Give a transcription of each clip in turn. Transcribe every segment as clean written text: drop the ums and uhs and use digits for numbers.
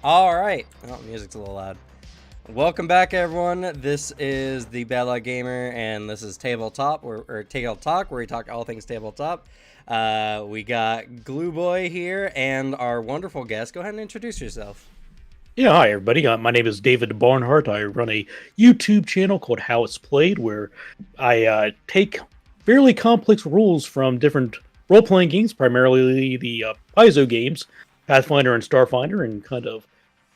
All right. Oh, music's a little loud. Welcome back, everyone. This is the Bad Luck Gamer, and this is Tabletop or TableTalk, where we talk all things tabletop. We got Glue Boy here, and our wonderful guest. Go ahead and introduce yourself. Yeah, hi everybody. My name is David Barnhart. I run a YouTube channel called How It's Played, where I take fairly complex rules from different role-playing games, primarily the Paizo games, Pathfinder and Starfinder, and kind of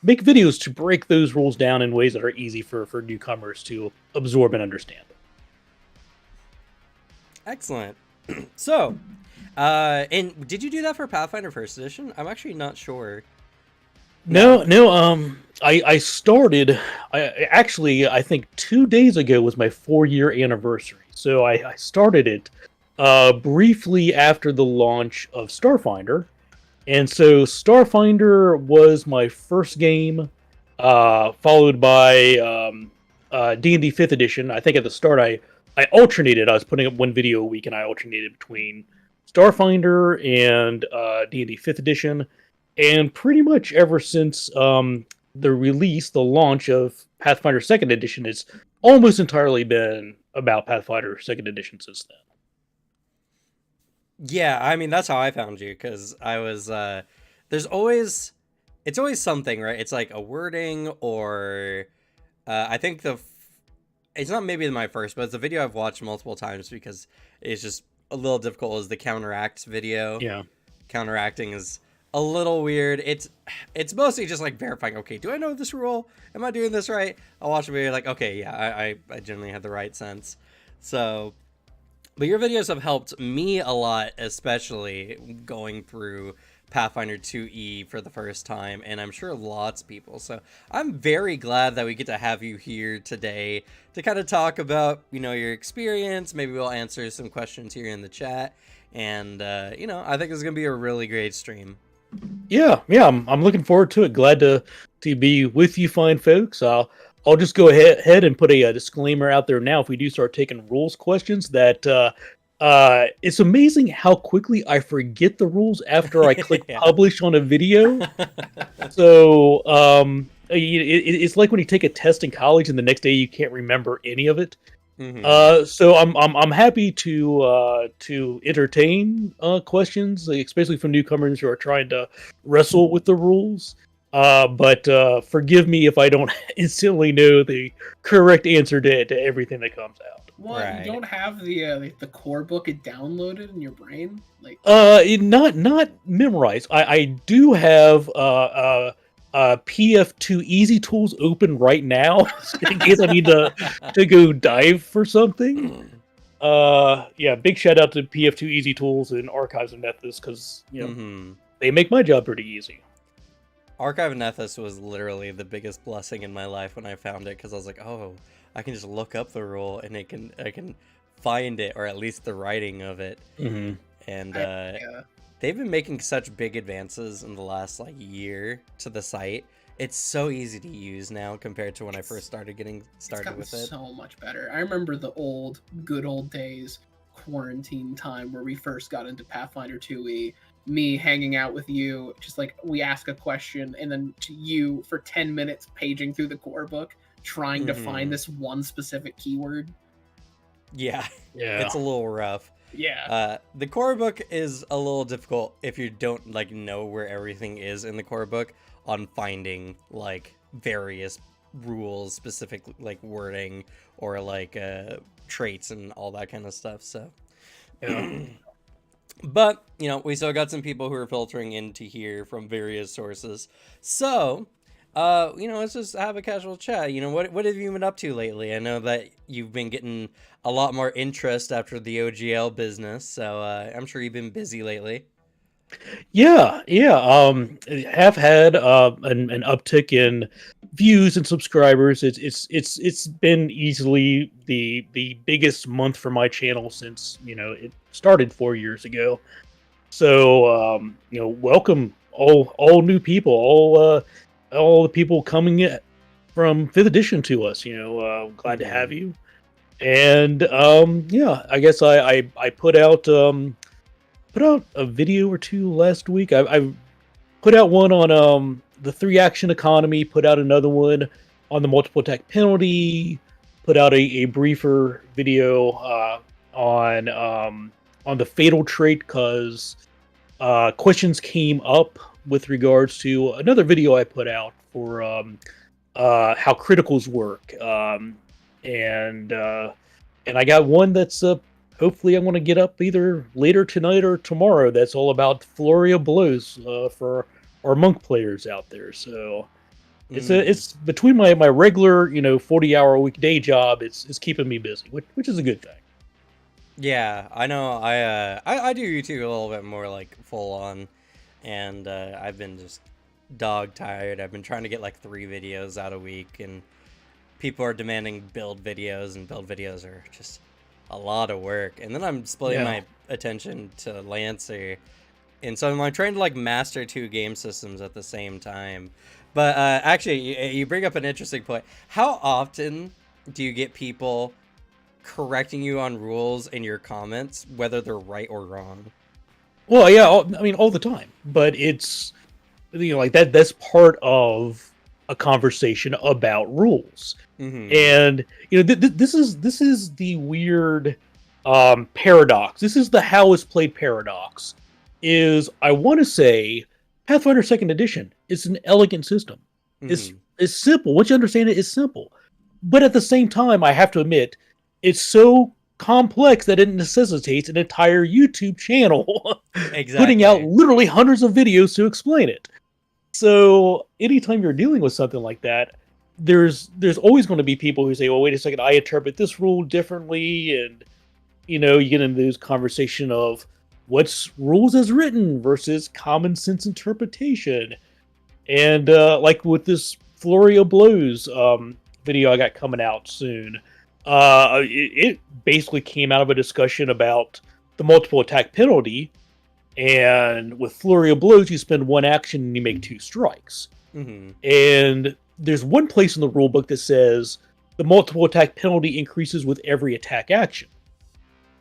make videos to break those rules down in ways that are easy for newcomers to absorb and understand. Excellent. So, and did you do that for Pathfinder First Edition? I'm actually not sure. No. I started. I think 2 days ago was my 4 year anniversary. So I started it briefly after the launch of Starfinder, and so Starfinder was my first game, followed by D&D Fifth Edition. I think at the start I alternated. I was putting up one video a week, and I alternated between Starfinder and D&D Fifth Edition. And pretty much ever since the launch of Pathfinder Second Edition, it's almost entirely been about Pathfinder Second Edition since then. Yeah, I mean that's how I found you because I was. There's always, it's always something, right? It's like a wording or, I think it's not maybe my first, but it's a video I've watched multiple times because it's just a little difficult. Is the counteracts video? Yeah. Counteracting is a little weird. It's mostly just like verifying. Okay, do I know this rule? Am I doing this right? I'll watch a video like, okay, yeah, I generally have the right sense. So, but your videos have helped me a lot, especially going through Pathfinder 2E for the first time, and I'm sure lots of people. So I'm very glad that we get to have you here today to kind of talk about, your experience. Maybe we'll answer some questions here in the chat. And, I think it's going to be a really great stream. Yeah. I'm looking forward to it. Glad to be with you, fine folks. I'll just go ahead and put a disclaimer out there now. If we do start taking rules questions, that it's amazing how quickly I forget the rules after I click Yeah. publish on a video. So it's like when you take a test in college and the next day you can't remember any of it. So I'm happy to entertain questions, especially from newcomers who are trying to wrestle with the rules. But forgive me if I don't instantly know the correct answer to everything that comes out. What? Right. You don't have the core book downloaded in your brain? Not memorized. I do have PF2 Easy Tools open right now in case I need to go dive for something. Yeah, big shout out to PF2 Easy Tools and Archives of Nethys because they make my job pretty easy. Archive of Nethys was literally the biggest blessing in my life when I found it because I was like, oh, I can just look up the rule and I can find it, or at least the writing of it. And Yeah. they've been making such big advances in the last year to the site. It's so easy to use now compared to when I first started getting started with it. So much better. I remember the good old days, quarantine time where we first got into Pathfinder 2e. Me hanging out with you, just we ask a question, and then to you for 10 minutes paging through the core book, trying to find this one specific keyword. Yeah, Yeah. it's a little rough. Yeah. The core book is a little difficult if you don't know where everything is in the core book on finding various rules, specific wording or traits and all that kind of stuff. So, Yeah. but we still got some people who are filtering into here from various sources. So, let's just have a casual chat. What have you been up to lately? I know that you've been getting a lot more interest after the OGL business, so I'm sure you've been busy lately. Yeah. Have had an uptick in views and subscribers. It's been easily the biggest month for my channel since it started 4 years ago. So welcome all new people, all the people coming in from Fifth Edition to us. Glad to have you. And yeah, I guess I put out a video or two last week. I've put out one on the 3-action economy, put out another one on the multiple attack penalty, put out a briefer video on the fatal trait, because questions came up with regards to another video I put out for how criticals work, and I got one that's hopefully I'm going to get up either later tonight or tomorrow. That's all about flurry of blows for our monk players out there. So it's between my regular 40-hour a week day job. It's keeping me busy, which is a good thing. Yeah, I know. I do YouTube a little bit more like full on, and I've been just dog tired. I've been trying to get like 3 videos out a week, and people are demanding build videos, and build videos are just a lot of work. And then I'm splitting my attention to Lancer, and so I'm trying to like master 2 game systems at the same time. But actually, you bring up an interesting point. How often do you get people correcting you on rules in your comments, whether they're right or wrong? Well, yeah, I mean all the time, but it's like that's part of a conversation about rules. And this is the weird paradox. This is the how is played paradox. Is I want to say Pathfinder 2nd Edition is an elegant system. It's simple. Once you understand it, it's simple. But at the same time, I have to admit, it's so complex that it necessitates an entire YouTube channel putting out literally hundreds of videos to explain it. So anytime you're dealing with something like that, there's always going to be people who say, well, wait a second, I interpret this rule differently. And, you get into this conversation of what's rules as written versus common sense interpretation. And like with this flurry of blows video I got coming out soon, it basically came out of a discussion about the multiple attack penalty. And with flurry of blows, you spend 1 action and you make 2 strikes. And there's one place in the rulebook that says the multiple attack penalty increases with every attack action.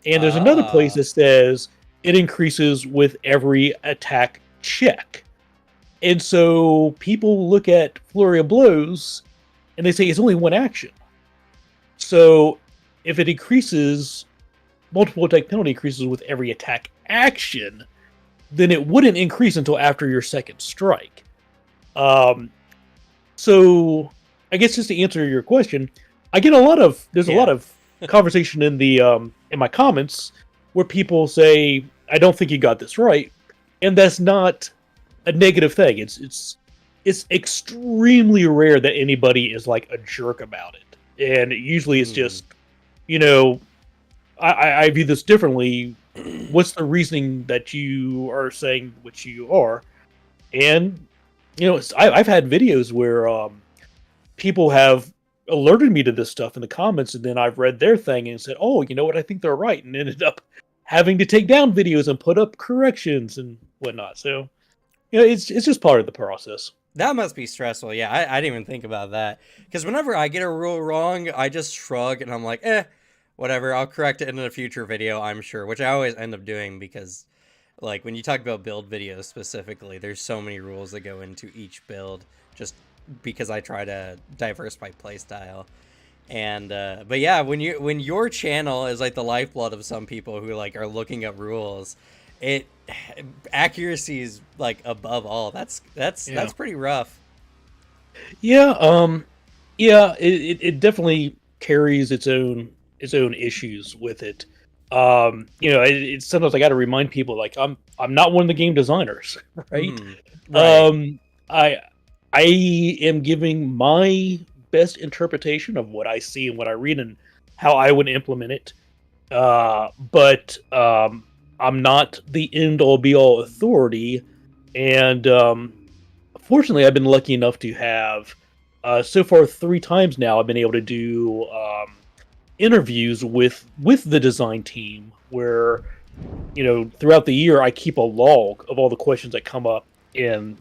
And there's another place that says it increases with every attack check. And so people look at flurry of blows and they say it's only 1 action. So if it increases, multiple attack penalty increases with every attack action, then it wouldn't increase until after your 2nd strike. So I guess just to answer your question, I get a lot of conversation in the in my comments where people say, I don't think you got this right. And that's not a negative thing. It's extremely rare that anybody is like a jerk about it. And usually it's just, I view this differently. What's the reasoning that you are saying what you are? And, I've had videos where people have alerted me to this stuff in the comments, and then I've read their thing and said, oh, you know what, I think they're right, and ended up having to take down videos and put up corrections and whatnot. So, it's just part of the process. That must be stressful. Yeah, I didn't even think about that. Because whenever I get a rule wrong, I just shrug and I'm like, whatever, I'll correct it in a future video, I'm sure. Which I always end up doing because, like, when you talk about build videos specifically, there's so many rules that go into each build just because I try to diversify playstyle. And, but yeah, when your channel is like the lifeblood of some people who like are looking up rules, accuracy is like above all. That's pretty rough. Yeah, it definitely carries its own issues with it. It's sometimes I got to remind people, like, I'm not one of the game designers, right? Right. I am giving my best interpretation of what I see and what I read and how I would implement it. But I'm not the end-all be-all authority, and fortunately, I've been lucky enough to have so far 3 times now I've been able to do interviews with the design team, where throughout the year I keep a log of all the questions that come up in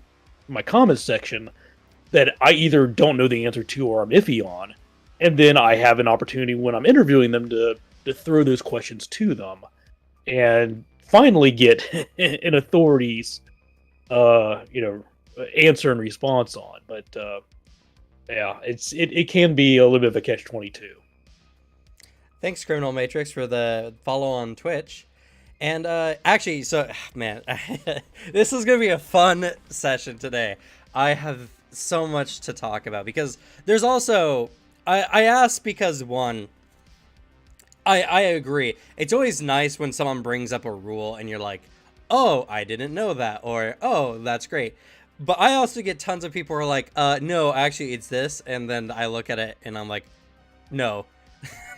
my comments section that I either don't know the answer to or I'm iffy on, and then I have an opportunity when I'm interviewing them to throw those questions to them and finally get an authority's answer and response on. But yeah, it can be a little bit of a catch-22. Thanks, Criminal Matrix, for the follow on Twitch. And actually, so man, this is gonna be a fun session today. I have so much to talk about because there's also I asked because one, I agree. It's always nice when someone brings up a rule and you're like, oh, I didn't know that, or oh, that's great. But I also get tons of people who are like, no, actually it's this, and then I look at it and I'm like, no,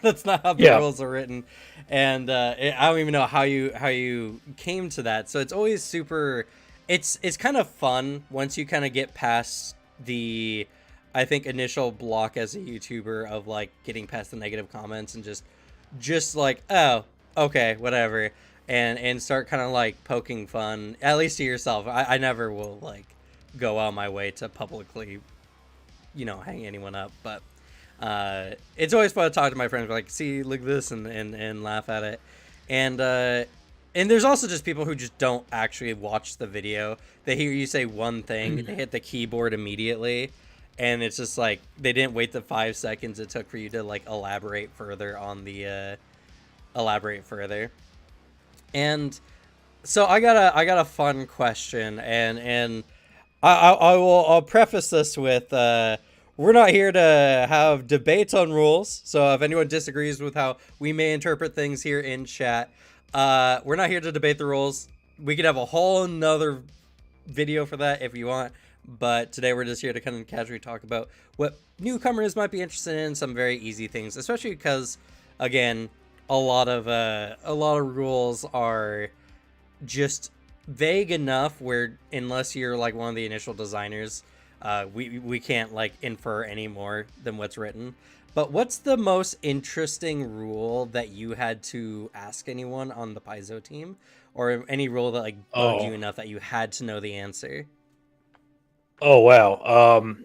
that's not how the rules are written. And I don't even know how you came to that. So it's always super, it's kind of fun once you kind of get past the, I think, initial block as a YouTuber of like getting past the negative comments and just like, oh, okay, whatever, and start kind of like poking fun, at least to yourself. I never will like go out my way to publicly, hang anyone up, but it's always fun to talk to my friends, like, see, look at this, and laugh at it. And there's also just people who just don't actually watch the video. They hear you say one thing, they hit the keyboard immediately, and it's just like they didn't wait the 5 seconds it took for you to like elaborate further on the And so I got a fun question, and I'll preface this with we're not here to have debates on rules. So if anyone disagrees with how we may interpret things here in chat, we're not here to debate the rules. We could have a whole nother video for that if you want. But today we're just here to kind of casually talk about what newcomers might be interested in, some very easy things, especially because, again, a lot of rules are just vague enough where unless you're like one of the initial designers, we can't like infer any more than what's written. But what's the most interesting rule that you had to ask anyone on the Paizo team, or any rule that like bugged you enough that you had to know the answer? Oh wow.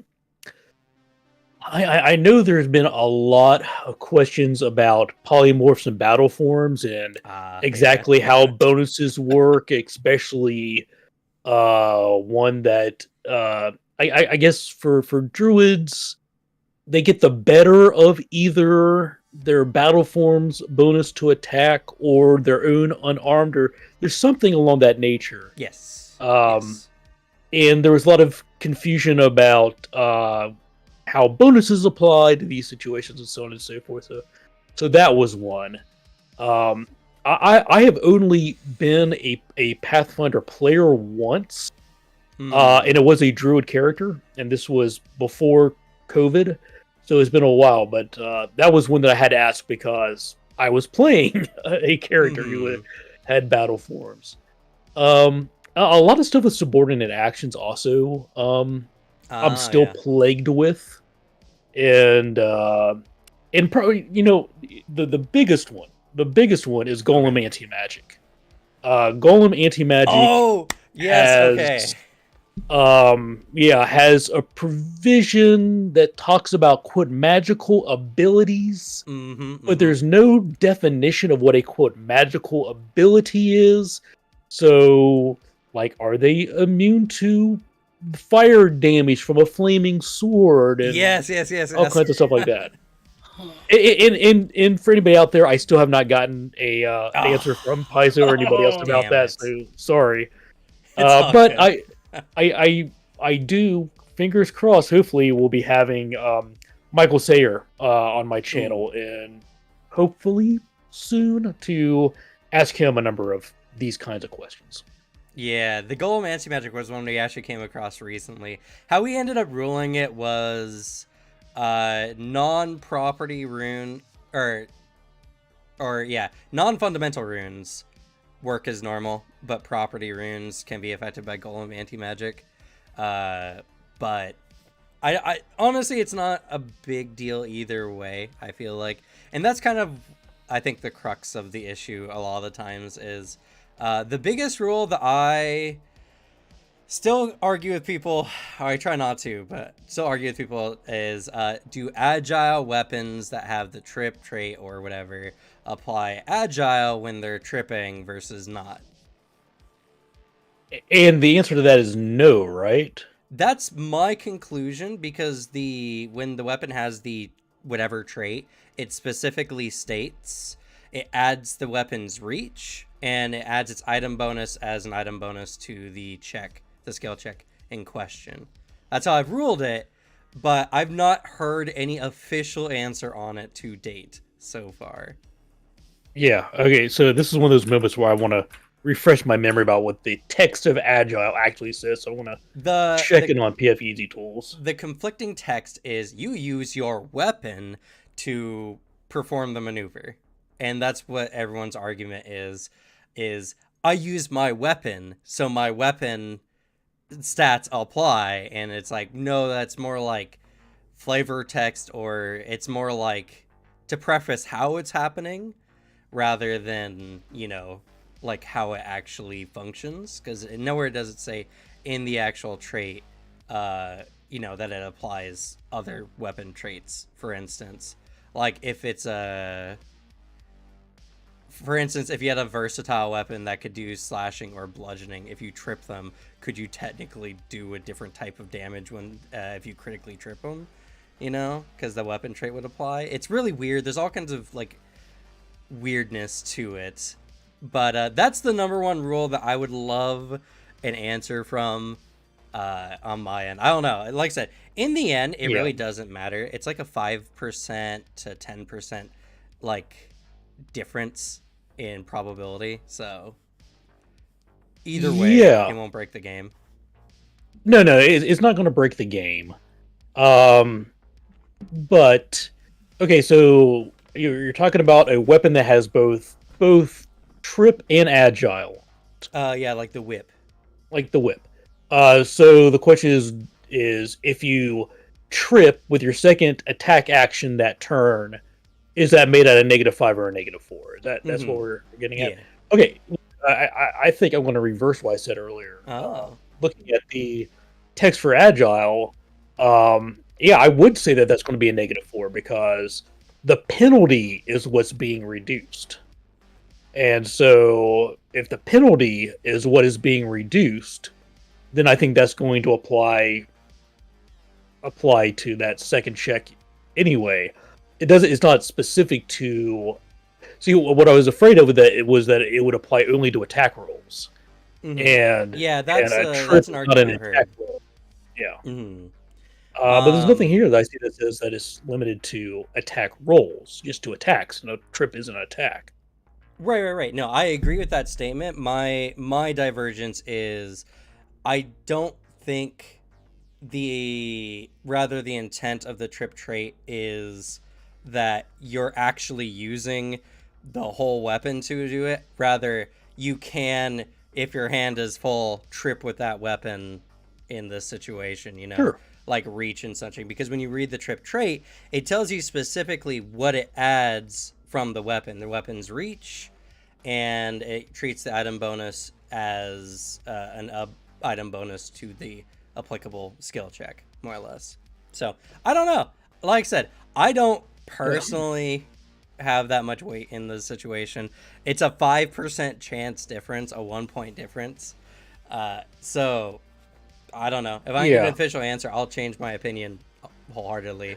I know there's been a lot of questions about polymorphs and battle forms and exactly how bonuses work, especially one that I guess for druids, they get the better of either their battle forms bonus to attack or their own unarmed, or there's something along that nature. Yes. Yes. And there was a lot of confusion about how bonuses apply to these situations and so on and so forth. So that was one. I have only been a Pathfinder player once, and it was a druid character, and this was before COVID, so it's been a while. But that was one that I had to ask because I was playing a character who had battle forms. A lot of stuff with subordinate actions also. I'm still plagued with, and probably the biggest one. The biggest one is Golem anti-magic. Golem anti-magic. Oh yes, has a provision that talks about quote magical abilities, but there's no definition of what a quote magical ability is. So, like, are they immune to fire damage from a flaming sword? And yes. all kinds of stuff like that. And for anybody out there, I still have not gotten a answer from Paizo or anybody else about that. So sorry, but I do, fingers crossed. Hopefully, we'll be having Michael Sayer on my channel, and hopefully soon to ask him a number of these kinds of questions. Yeah, the Golem anti-magic was one we actually came across recently. How we ended up ruling it was non-property rune non-fundamental runes work as normal, but property runes can be affected by Golem anti-magic. But I honestly, it's not a big deal either way, I feel like. And that's kind of, I think, the crux of the issue a lot of the times is the biggest rule that I still argue with people, or I try not to, but still argue with people, is do agile weapons that have the trip trait or whatever apply agile when they're tripping versus not? And the answer to that is no, right? That's my conclusion, because when the weapon has the whatever trait, it specifically states it adds the weapon's reach, and it adds its item bonus as an item bonus to the skill check in question. That's how I've ruled it, but I've not heard any official answer on it to date so far. Yeah. Okay. So this is one of those moments where I want to refresh my memory about what the text of Agile actually says. So I want to check in on PF Easy Tools. The conflicting text is you use your weapon to perform the maneuver. And that's what everyone's argument is I use my weapon, so my weapon stats apply. And it's like, no, that's more like flavor text, or it's more like to preface how it's happening rather than, like how it actually functions. Because nowhere does it say in the actual trait, that it applies other weapon traits, for instance. Like if it's for instance, if you had a versatile weapon that could do slashing or bludgeoning, if you trip them, could you technically do a different type of damage when if you critically trip them? Because the weapon trait would apply. It's really weird. There's all kinds of like weirdness to it, but that's the number one rule that I would love an answer from on my end. I don't know. Like I said, in the end, it really doesn't matter. It's like a 5% to 10% like difference in probability. So either way, it won't break the game. No, it's not going to break the game. But okay, so you're talking about a weapon that has both trip and agile. Yeah, like the whip. So the question is if you trip with your second attack action that turn, is that made at a -5 or a -4? That's what we're getting at. Yeah. Okay, I think I'm going to reverse what I said earlier. Looking at the text for agile, I would say that that's going to be a -4 because the penalty is what's being reduced. And so if the penalty is what is being reduced, then I think that's going to apply to that second check anyway. It's not specific to. See, what I was afraid of that it would apply only to attack rolls. Mm-hmm. And that's an argument I've heard. Yeah. Mm-hmm. But there's nothing here that I see that says that it's limited to attack rolls, just to attacks. No, trip isn't an attack. Right. No, I agree with that statement. My divergence is, I don't think the intent of the trip trait is that you're actually using the whole weapon to do it. Rather, you can, if your hand is full, trip with that weapon in this situation, Sure. Like reach and such. Because when you read the trip trait, it tells you specifically what it adds from the weapon's reach, and it treats the item bonus as an item bonus to the applicable skill check, more or less. So I don't know. Like I said, I don't personally have that much weight in the situation. It's a 5% chance difference, a 1 point difference. So I don't know. If I get an official answer, I'll change my opinion wholeheartedly.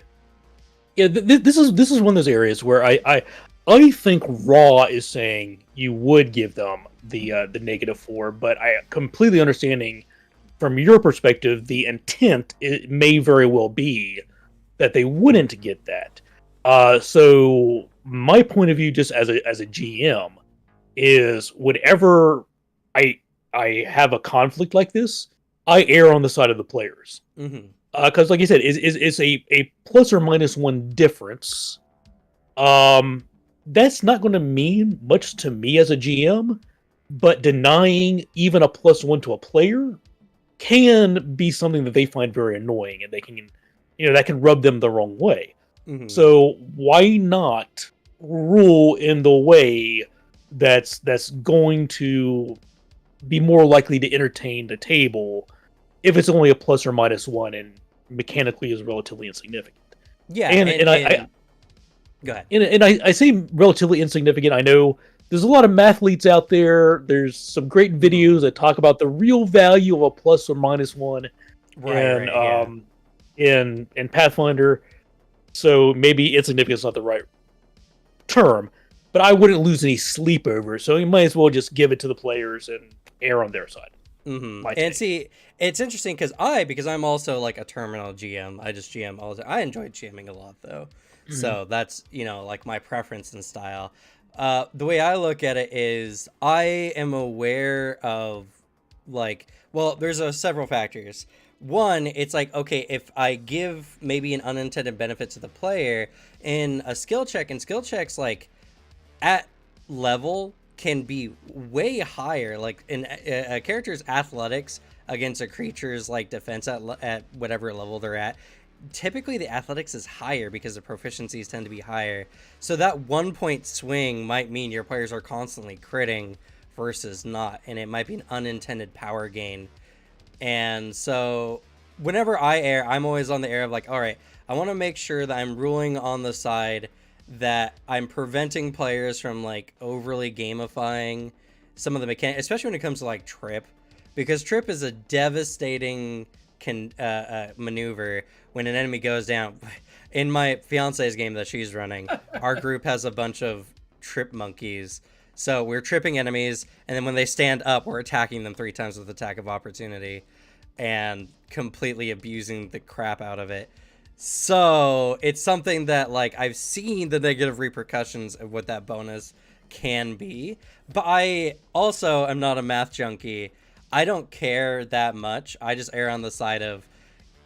Yeah, this is one of those areas where I think Raw is saying you would give them the -4, but I completely understanding from your perspective the intent. It may very well be that they wouldn't get that. So my point of view, just as a GM, is whenever I have a conflict like this, I err on the side of the players. Mm-hmm. Because, like you said, it's a plus or minus 1 difference. That's not going to mean much to me as a GM, but denying even a +1 to a player can be something that they find very annoying, and they can, that can rub them the wrong way. Mm-hmm. So why not rule in the way that's going to be more likely to entertain the table if it's only a plus or minus 1 and mechanically is relatively insignificant. Yeah, and I go ahead. And I say relatively insignificant. I know there's a lot of mathletes out there. There's some great videos that talk about the real value of a plus or minus 1. in Yeah. in Pathfinder. So maybe insignificant is not the right term, but I wouldn't lose any sleep over it. So you might as well just give it to the players and err on their side. My And take. see, it's interesting because I'm also like a terminal GM. I just GM all the time. I enjoy GMing a lot though, Mhm. so that's like my preference and style. The way I look at it is I am aware of well, there's several factors. One, it's like, okay, if I give maybe an unintended benefit to the player in a skill check, and skill checks like at level can be way higher, like in a character's athletics against a creature's like defense at whatever level they're at. Typically the athletics is higher because the proficiencies tend to be higher, so that 1 point swing might mean your players are constantly critting versus not, and it might be an unintended power gain. And so whenever I err, I'm always on the air of like, all right, I want to make sure that I'm ruling on the side that I'm preventing players from like overly gamifying some of the mechanics, especially when it comes to like trip, because trip is a devastating maneuver when an enemy goes down. In my fiance's game that she's running, our group has a bunch of trip monkeys. So we're tripping enemies, and then when they stand up, we're attacking them 3 times with attack of opportunity and completely abusing the crap out of it. So it's something that like I've seen the negative repercussions of what that bonus can be, but I also am not a math junkie. I don't care that much. I just err on the side of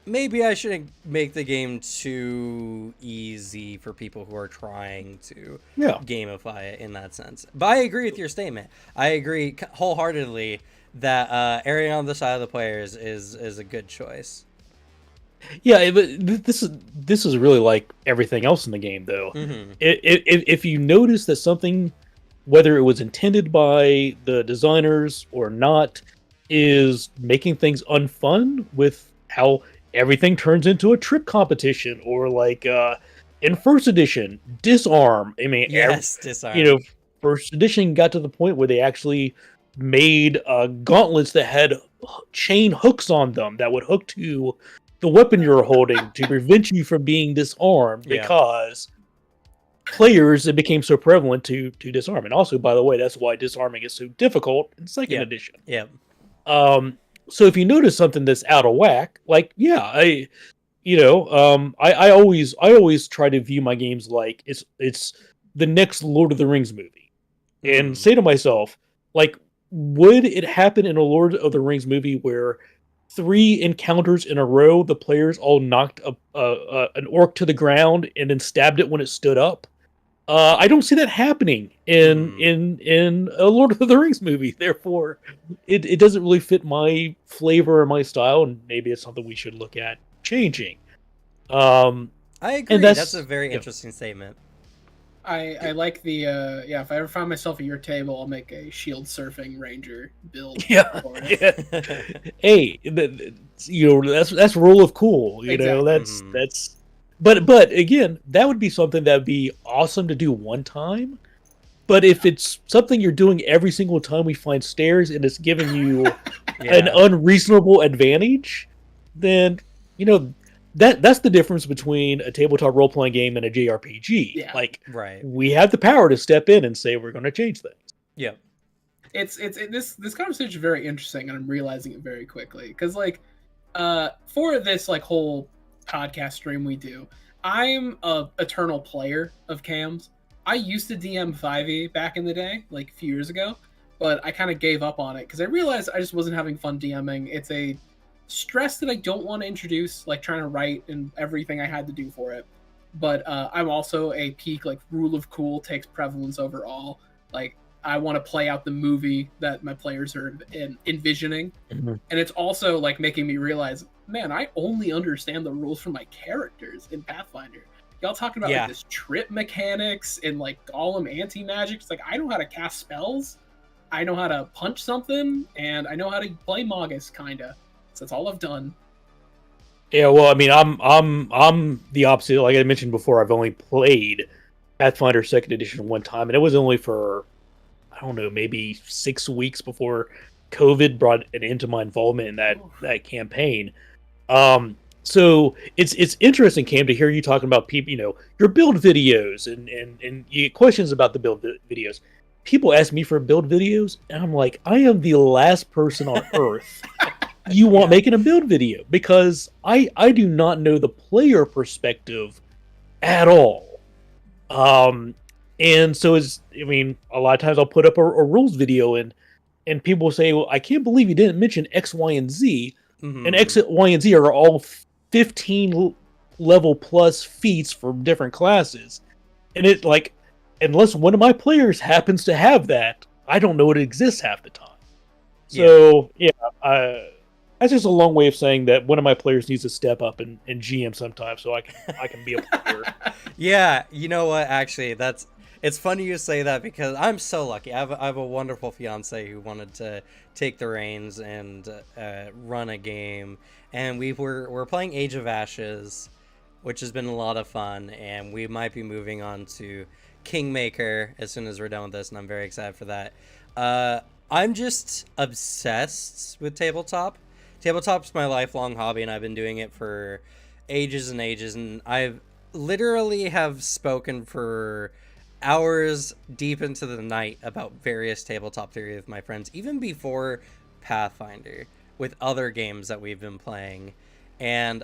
maybe I shouldn't make the game too easy for people who are trying to Yeah. gamify it in that sense. But I agree with your statement. I agree wholeheartedly that erring on the side of the players is a good choice. Yeah, but this is really like everything else in the game, though. Mm-hmm. If you notice that something, whether it was intended by the designers or not, is making things unfun with how everything turns into a trip competition, or like in first edition, disarm. I mean, Yes, you disarm. know, first edition got to the point where they actually made gauntlets that had chain hooks on them that would hook to the weapon you're holding to prevent you from being disarmed, Yeah. because players, it became so prevalent to disarm. And also, by the way, that's why disarming is so difficult in second Yep. edition. Yep. So if you notice something that's out of whack, like, yeah, I always try to view my games like it's the next Lord of the Rings movie, and Mm. say to myself, like, would it happen in a Lord of the Rings movie where 3 encounters in a row the players all knocked an orc to the ground and then stabbed it when it stood up? I don't see that happening Mm. in a Lord of the Rings movie. Therefore, it doesn't really fit my flavor or my style, and maybe it's something we should look at changing. Um, I and agree. That's a that's very yeah. interesting statement. I like the yeah. If I ever find myself at your table, I'll make a shield surfing ranger build Yeah, for it. yeah. Hey, that's rule of cool. Exactly. Mhm. That's. But again, that would be something that'd be awesome to do one time. But if it's something you're doing every single time we find stairs and it's giving you an Yeah. unreasonable advantage, then you know that's the difference between a tabletop role playing game and a JRPG. Yeah. Like, Right. we have the power to step in and say we're going to change things. Yep. This conversation is very interesting, and I'm realizing it very quickly because like for this like whole podcast stream we do, I'm a eternal player of cams. I used to DM 5e back in the day, like a few years ago, but I kind of gave up on it because I realized I just wasn't having fun DMing. It's a stress that I don't want to introduce, like trying to write and everything I had to do for it. But I'm also a peak like rule of cool takes prevalence over all. Like I want to play out the movie that my players are envisioning, Mhm. and it's also like making me realize, man, I only understand the rules for my characters in Pathfinder. Y'all talking about like Yeah. this trip mechanics and like golem anti magic. It's like I know how to cast spells, I know how to punch something, and I know how to play Magus kinda. So that's all I've done. Yeah, well, I mean, I'm the opposite. Like I mentioned before, I've only played Pathfinder Second Edition one time, and it was only for, I don't know, maybe 6 weeks before COVID brought an end to my involvement in that campaign. So it's interesting, Cam, to hear you talking about people, your build videos and you get questions about the build videos. People ask me for build videos, and I'm like, I am the last person on earth you want making a build video, because I do not know the player perspective at all. And so a lot of times I'll put up a rules video, and people will say, well, I can't believe you didn't mention X, Y, and Z. And X, Y, and Z are all 15 level plus feats for different classes. And it, like, unless one of my players happens to have that, I don't know it exists half the time. So, that's just a long way of saying that one of my players needs to step up and GM sometimes, so I can be a player. Yeah, you know what? Actually, it's funny you say that, because I'm so lucky. I have a wonderful fiance who wanted to take the reins and run a game, and we're playing Age of Ashes, which has been a lot of fun, and we might be moving on to Kingmaker as soon as we're done with this, and I'm very excited for that. I'm just obsessed with tabletop. Tabletop's my lifelong hobby, and I've been doing it for ages and ages, and I've literally have spoken for hours deep into the night about various tabletop theory with my friends, even before Pathfinder, with other games that we've been playing. And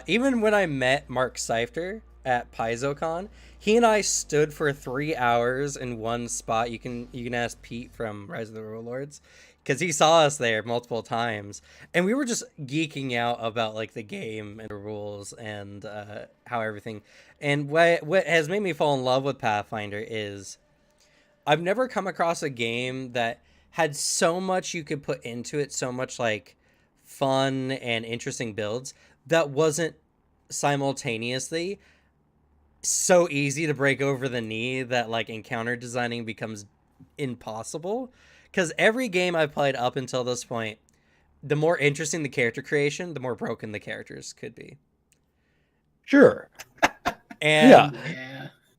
even when I met Mark Seifter at PaizoCon, he and I stood for 3 hours in one spot. You can ask Pete from Rise of the Warlords, because he saw us there multiple times, and we were just geeking out about like the game and the rules and how everything. And what has made me fall in love with Pathfinder is I've never come across a game that had so much you could put into it, so much like fun and interesting builds, that wasn't simultaneously so easy to break over the knee that like encounter designing becomes impossible. Because every game I've played up until this point, the more interesting the character creation, the more broken the characters could be. Sure. And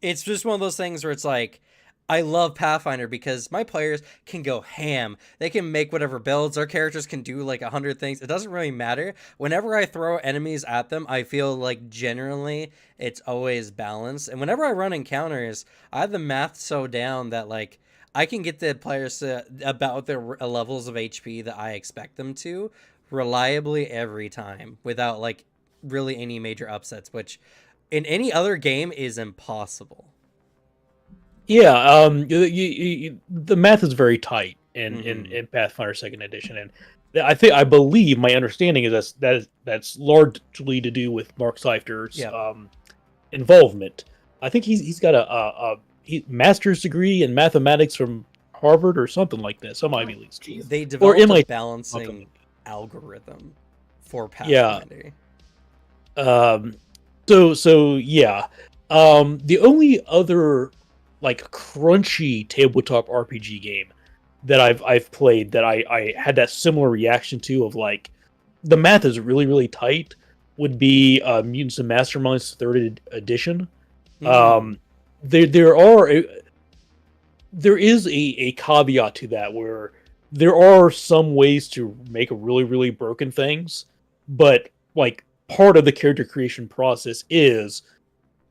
it's just one of those things where it's like, I love Pathfinder because my players can go ham. They can make whatever builds. Their characters can do like 100 things. It doesn't really matter. Whenever I throw enemies at them, I feel like generally it's always balanced. And whenever I run encounters, I have the math so down that like I can get the players to about their levels of HP that I expect them to reliably every time without like really any major upsets, which in any other game is impossible. Yeah, the math is very tight in Pathfinder Second Edition, and I believe my understanding is that's largely to do with Mark Seifter's involvement. I think he's got a master's degree in mathematics from Harvard or something like that. Some Ivy League school. They developed a balancing algorithm for Pathfinder. So yeah. The only other like crunchy tabletop RPG game that I've played that I had that similar reaction to, of like the math is really, really tight, would be Mutants and Masterminds 3rd edition. There is a caveat to that, where there are some ways to make really, really broken things, but like part of the character creation process is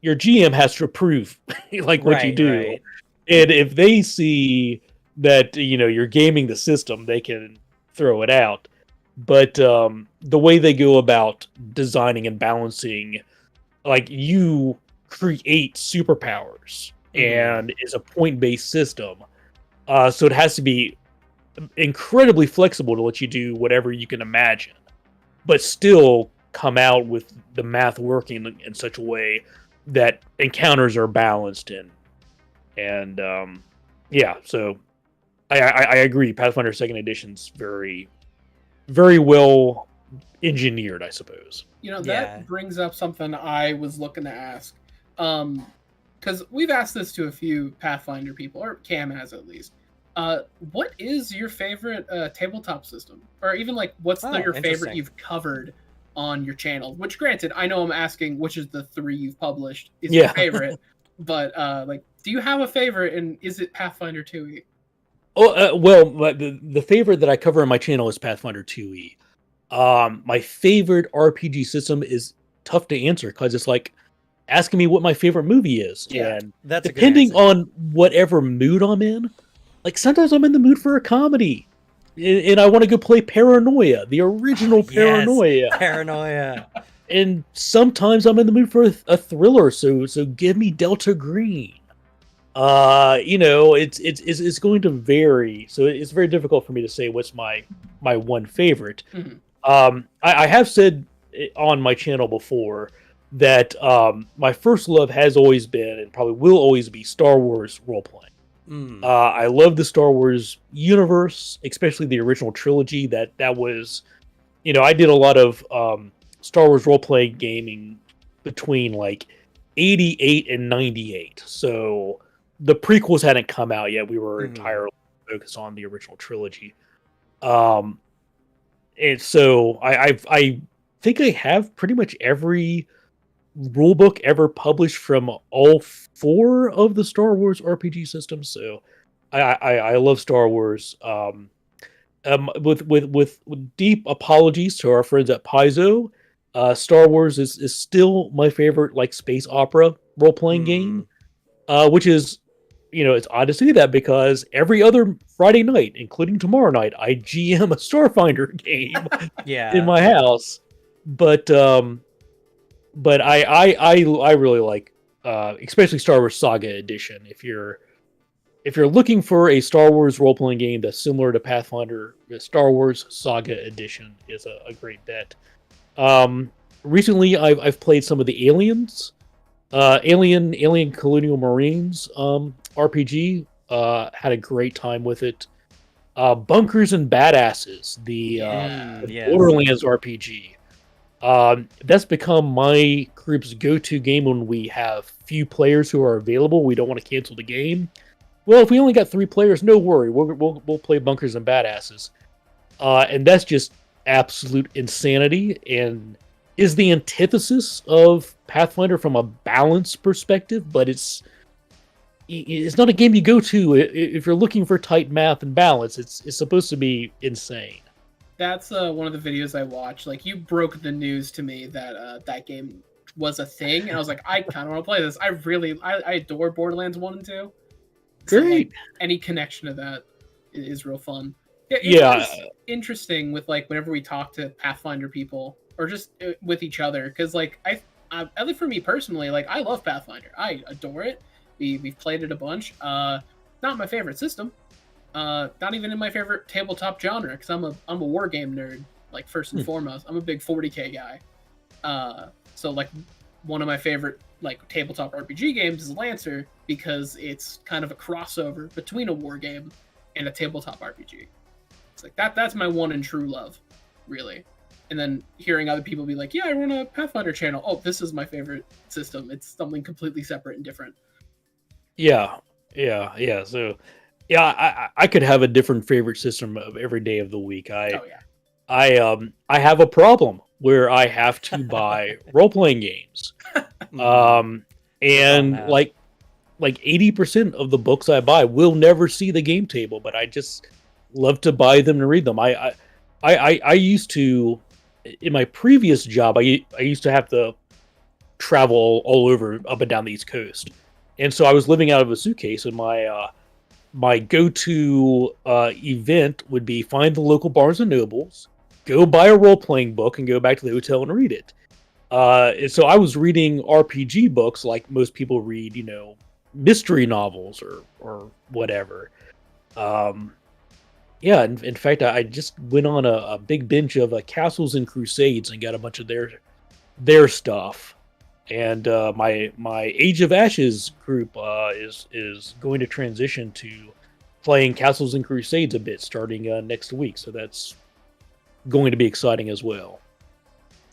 your GM has to approve like what you do. Right. And if they see that, you're gaming the system, they can throw it out. But the way they go about designing and balancing, like, you create superpowers and is a point-based system. So it has to be incredibly flexible to let you do whatever you can imagine, but still come out with the math working in such a way that encounters are balanced in. And so I agree. Pathfinder Second Edition's very, very well engineered, I suppose. That brings up something I was looking to ask. Because we've asked this to a few Pathfinder people, or Cam has at least. What is your favorite tabletop system? Or even like, what's your favorite you've covered on your channel? Which, granted, I know I'm asking which is the 3 you've published is your favorite, but like, do you have a favorite, and is it Pathfinder 2e? Well, the favorite that I cover on my channel is Pathfinder 2e. My favorite RPG system is tough to answer because it's like asking me what my favorite movie is. Yeah, And That's a good depending answer. on whatever mood I'm in, like sometimes I'm in the mood for a comedy. And I want to go play Paranoia, the original Yes, Paranoia. Paranoia. And sometimes I'm in the mood for a thriller, so give me Delta Green. You know, it's going to vary, so it's very difficult for me to say what's my one favorite. Mhm. I have said on my channel before that my first love has always been and probably will always be Star Wars role playing. Mm. I love the Star Wars universe, especially the original trilogy. That was, you know, I did a lot of Star Wars role playing gaming between like 88 and 98. So the prequels hadn't come out yet. We were entirely focused on the original trilogy. Um, and so I think I have pretty much every rule book ever published from all four of the Star Wars RPG systems. So I love Star Wars. With deep apologies to our friends at Paizo, Star Wars is still my favorite like space opera role playing game. Which is, you know, it's odd to say that because every other Friday night, including tomorrow night, I GM a Starfinder game Yeah. in my house. But I really like especially Star Wars Saga Edition. If you're looking for a Star Wars role playing game that's similar to Pathfinder, the Star Wars Saga Edition is a great bet. Recently I've played some of the Aliens, Alien Colonial Marines RPG. Had a great time with it. Bunkers and Badasses, the Yes. Borderlands RPG. That's become my group's go-to game when we have few players who are available. We don't want to cancel the game. Well, if we only got 3 players, no worry. We'll play Bunkers and Badasses. And that's just absolute insanity and is the antithesis of Pathfinder from a balance perspective, but it's not a game you go to if you're looking for tight math and balance. It's supposed to be insane. That's one of the videos I watched. Like, you broke the news to me that that game was a thing, and I was like, I kind of want to play this. I adore Borderlands 1 and 2. So, Great. like, any connection to that is real fun. It's Yeah. interesting with like whenever we talk to Pathfinder people or just with each other, because like at least for me personally, like I love Pathfinder. I adore it. We've played it a bunch. Not my favorite system. Not even in my favorite tabletop genre, because I'm a war game nerd. Like first and foremost, I'm a big 40k guy. So like one of my favorite like tabletop RPG games is Lancer, because it's kind of a crossover between a war game and a tabletop RPG. It's like that's my one and true love, really. And then hearing other people be like, "Yeah, I run a Pathfinder channel. Oh, this is my favorite system. It's something completely separate and different." Yeah. So, yeah, I could have a different favorite system of every day of the week. Oh yeah. I have a problem where I have to buy role playing games. And that. like 80% of the books I buy will never see the game table, but I just love to buy them and read them. I used to, in my previous job, I used to have to travel all over up and down the East Coast, and so I was living out of a suitcase. And my go-to event would be find the local Barnes and Nobles, go buy a role playing book, and go back to the hotel and read it. And so I was reading RPG books like most people read, you know, mystery novels or whatever. Yeah, in fact, I just went on a big binge of Castles and Crusades and got a bunch of their stuff. And my Age of Ashes group is going to transition to playing Castles and Crusades a bit starting next week. So that's going to be exciting as well.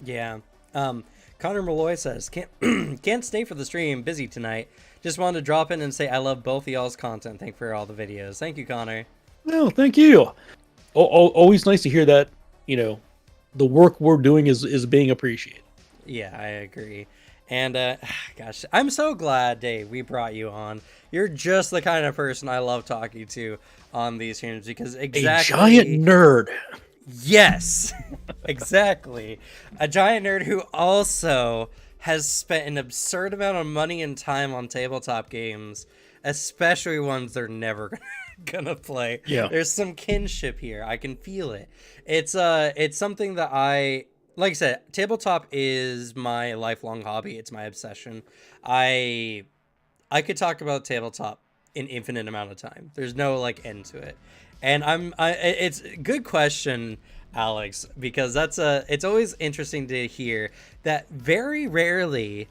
Yeah. Connor Malloy says, can't stay for the stream, busy tonight. Just wanted to drop in and say I love both of y'all's content. Thank you for all the videos. Thank you, Connor. Well, thank you. Always nice to hear that, you know, the work we're doing is being appreciated. Yeah, I agree. And gosh, I'm so glad, Dave, we brought you on. You're just the kind of person I love talking to on these streams because exactly a giant nerd. Yes, exactly. A giant nerd who also has spent an absurd amount of money and time on tabletop games, especially ones they're never gonna play. Yeah. There's some kinship here. I can feel it. It's something that like I said, tabletop is my lifelong hobby. It's my obsession. I I could talk about tabletop an infinite amount of time. There's no like end to it. And it's a good question, Alex, because it's always interesting to hear that very rarely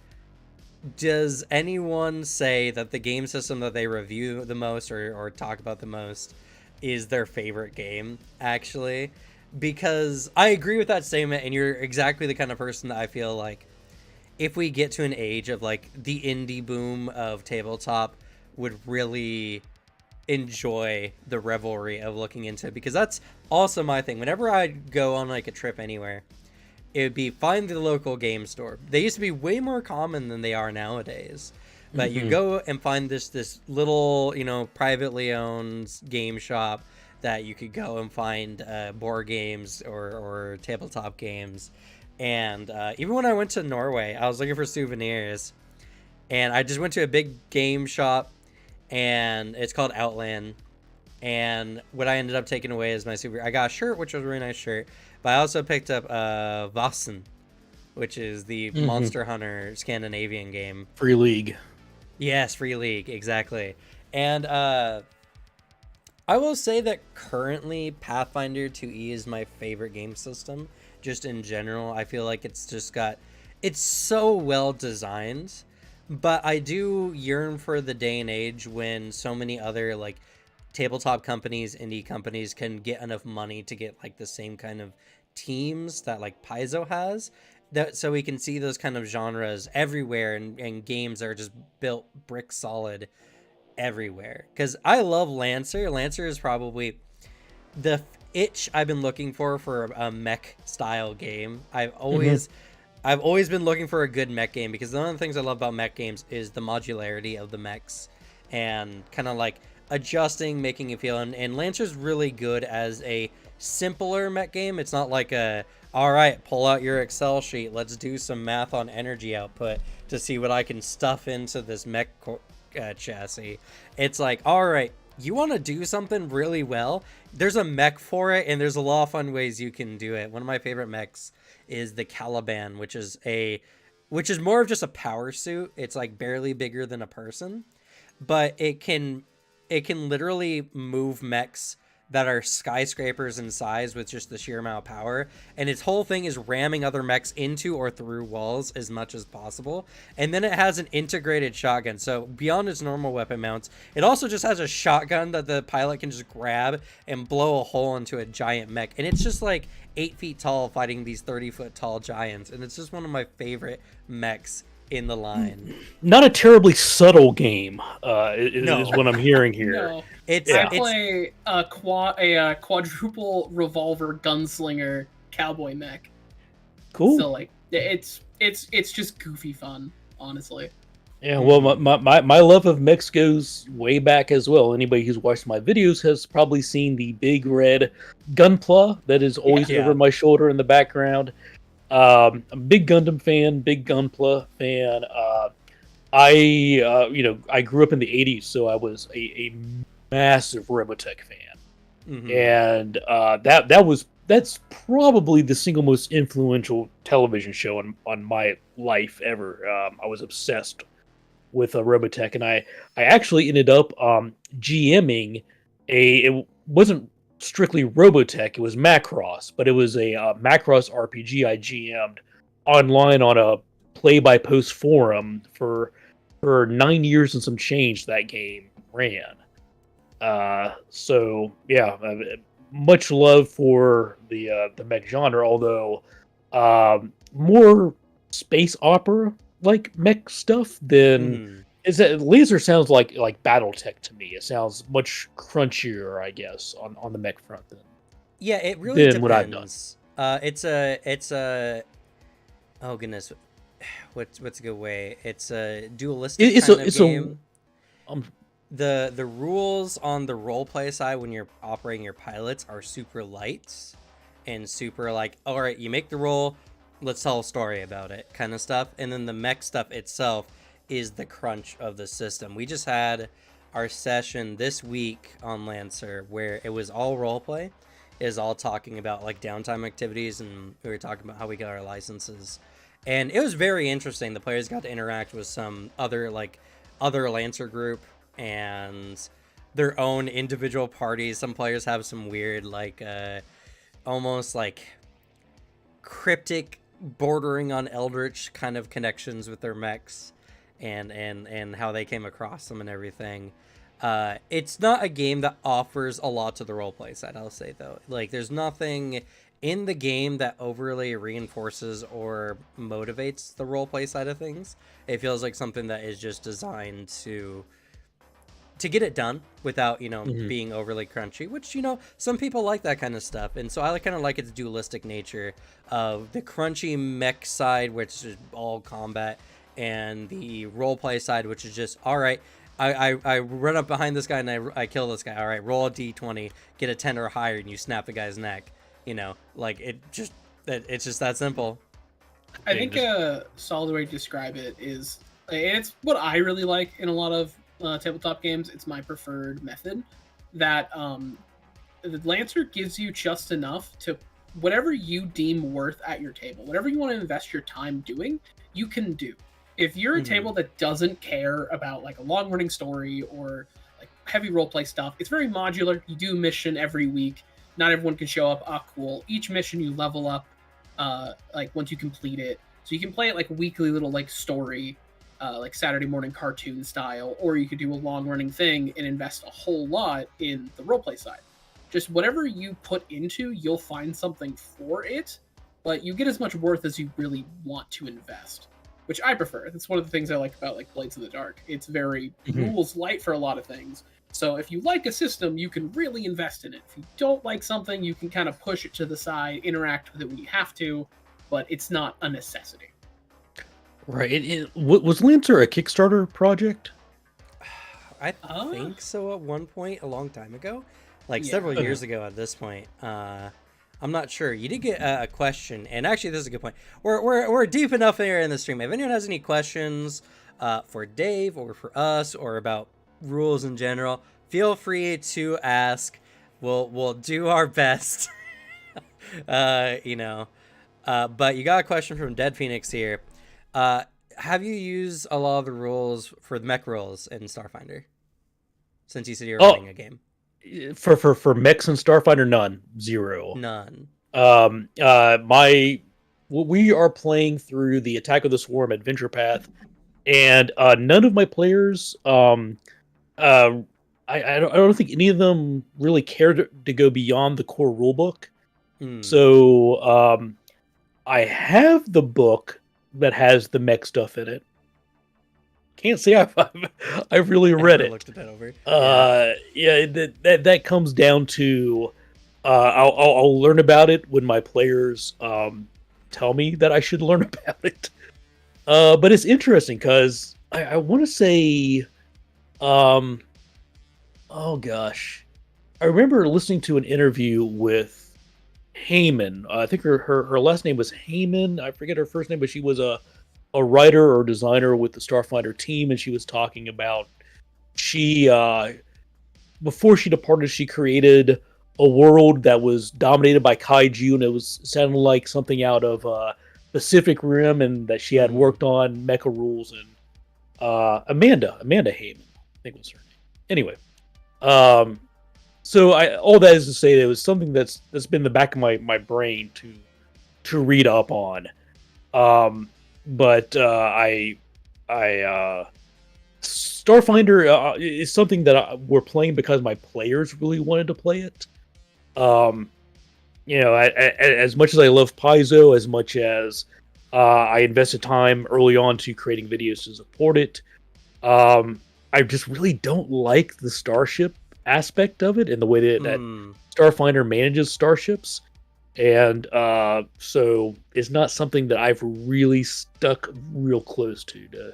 does anyone say that the game system that they review the most or talk about the most is their favorite game, actually. Because I agree with that statement, and you're exactly the kind of person that I feel like if we get to an age of like the indie boom of tabletop would really enjoy the revelry of looking into it, because that's also my thing. Whenever I go on like a trip anywhere, it would be find the local game store. They used to be way more common than they are nowadays. But you go and find this little, privately owned game shop that you could go and find board games or tabletop games. And even when I went to Norway, I was looking for souvenirs, and I just went to a big game shop, and it's called Outland. And what I ended up taking away is my souvenir. I got a shirt, which was a really nice shirt, but I also picked up Vassen, which is the Monster Hunter Scandinavian game. Free League. Yes, Free League, exactly. And I will say that currently Pathfinder 2E is my favorite game system. Just in general, I feel like it's so well designed, but I do yearn for the day and age when so many other like tabletop companies, indie companies can get enough money to get like the same kind of teams that like Paizo has, that so we can see those kind of genres everywhere, and games that are just built brick solid everywhere. Because I love Lancer. Lancer is probably the itch I've been looking for a mech style game. I've always been looking for a good mech game, because one of the things I love about mech games is the modularity of the mechs and kind of like adjusting, making it feel. And Lancer's really good as a simpler mech game. It's not like all right, pull out your Excel sheet, let's do some math on energy output to see what I can stuff into this mech chassis. It's like, all right, you want to do something really well, there's a mech for it, and there's a lot of fun ways you can do it. One of my favorite mechs is the Caliban, which is more of just a power suit. It's like barely bigger than a person, but it can literally move mechs that are skyscrapers in size with just the sheer amount of power. And its whole thing is ramming other mechs into or through walls as much as possible. And then it has an integrated shotgun. So beyond its normal weapon mounts, it also just has a shotgun that the pilot can just grab and blow a hole into a giant mech. And it's just like 8 feet tall fighting these 30-foot tall giants. And it's just one of my favorite mechs in the line. Not a terribly subtle game, is what I'm hearing here. No. I play a quadruple revolver gunslinger cowboy mech. Cool. So like it's just goofy fun, honestly. Yeah, well, my love of mechs goes way back as well. Anybody who's watched my videos has probably seen the big red gunpla that is always over my shoulder in the background. I'm a big Gundam fan, big Gunpla fan. I grew up in the 80s, so I was a massive Robotech fan. And that's probably the single most influential television show on my life ever. I was obsessed with Robotech, and I actually ended up GMing it wasn't strictly Robotech, it was Macross, but it was a Macross RPG I GM'd online on a play-by-post forum for 9 years and some change that game ran. So yeah, much love for the mech genre, although more space opera like mech stuff than is that Laser sounds like BattleTech to me. It sounds much crunchier, I guess, on the mech front than it really depends. What I've done. It's a oh goodness, what's a good way? It's a dualistic kind of game. The rules on the roleplay side when you're operating your pilots are super light, and super like, all right, you make the roll, let's tell a story about it kind of stuff. And then the mech stuff itself is the crunch of the system. We just had our session this week on Lancer where it was all roleplay, is all talking about like downtime activities, and we were talking about how we got our licenses. And it was very interesting. The players got to interact with some other Lancer group and their own individual parties. Some players have some weird like almost like cryptic bordering on eldritch kind of connections with their mechs and how they came across them and everything. It's not a game that offers a lot to the roleplay side, I'll say, though. Like, there's nothing in the game that overly reinforces or motivates the roleplay side of things. It feels like something that is just designed to get it done without, being overly crunchy, which, some people like that kind of stuff. And so I kind of like its dualistic nature of the crunchy mech side, which is all combat, and the roleplay side, which is just, all right, I run up behind this guy and I kill this guy. All right, roll a d20, get a 10 or higher, and you snap the guy's neck. Like it's just that simple. I think a solid way to describe it is, and it's what I really like in a lot of tabletop games. It's my preferred method, that the Lancer gives you just enough to whatever you deem worth at your table, whatever you want to invest your time doing, you can do. If you're a table that doesn't care about like a long running story or like heavy roleplay stuff, it's very modular. You do a mission every week. Not everyone can show up. Cool. Each mission you level up like once you complete it. So you can play it like weekly little like story, like Saturday morning cartoon style, or you could do a long running thing and invest a whole lot in the roleplay side. Just whatever you put into, you'll find something for it, but you get as much worth as you really want to invest, which I prefer. That's one of the things I like about like Blades of the Dark. It's very rules light for a lot of things. So if you like a system, you can really invest in it. If you don't like something, you can kind of push it to the side, interact with it when you have to, but it's not a necessity. Right. Was Lancer a Kickstarter project? I think so at one point, a long time ago. Like several years ago at this point. I'm not sure. You did get a question, and actually this is a good point. We're deep enough here in the stream. If anyone has any questions for Dave or for us or about rules in general, feel free to ask. We'll do our best. But you got a question from Dead Phoenix here. Have you used a lot of the rules for the mech rules in Starfinder? Since you said you're running a game. For mechs and Starfinder, none. Zero. None. We are playing through the Attack of the Swarm adventure path, and none of my players I don't think any of them really cared to go beyond the core rulebook. So I have the book that has the mech stuff in it. Can't say I've really read it. Looked at that over. That comes down to I'll learn about it when my players tell me that I should learn about it. But it's interesting because I want to say, oh gosh, I remember listening to an interview with Heyman. I think her last name was Heyman. I forget her first name, but she was a writer or designer with the Starfinder team, and she was talking about before she departed, she created a world that was dominated by kaiju, and it sounded like something out of Pacific Rim, and that she had worked on mecha rules. And Amanda Heyman, I think was her name. Anyway, so all that is to say, it was something that's been in the back of my brain to read up on. But Starfinder is something that we're playing because my players really wanted to play it. As much as I love Paizo, as much as I invested time early on to creating videos to support it, I just really don't like the starship aspect of it and the way that Starfinder manages starships. And so it's not something that I've really stuck real close to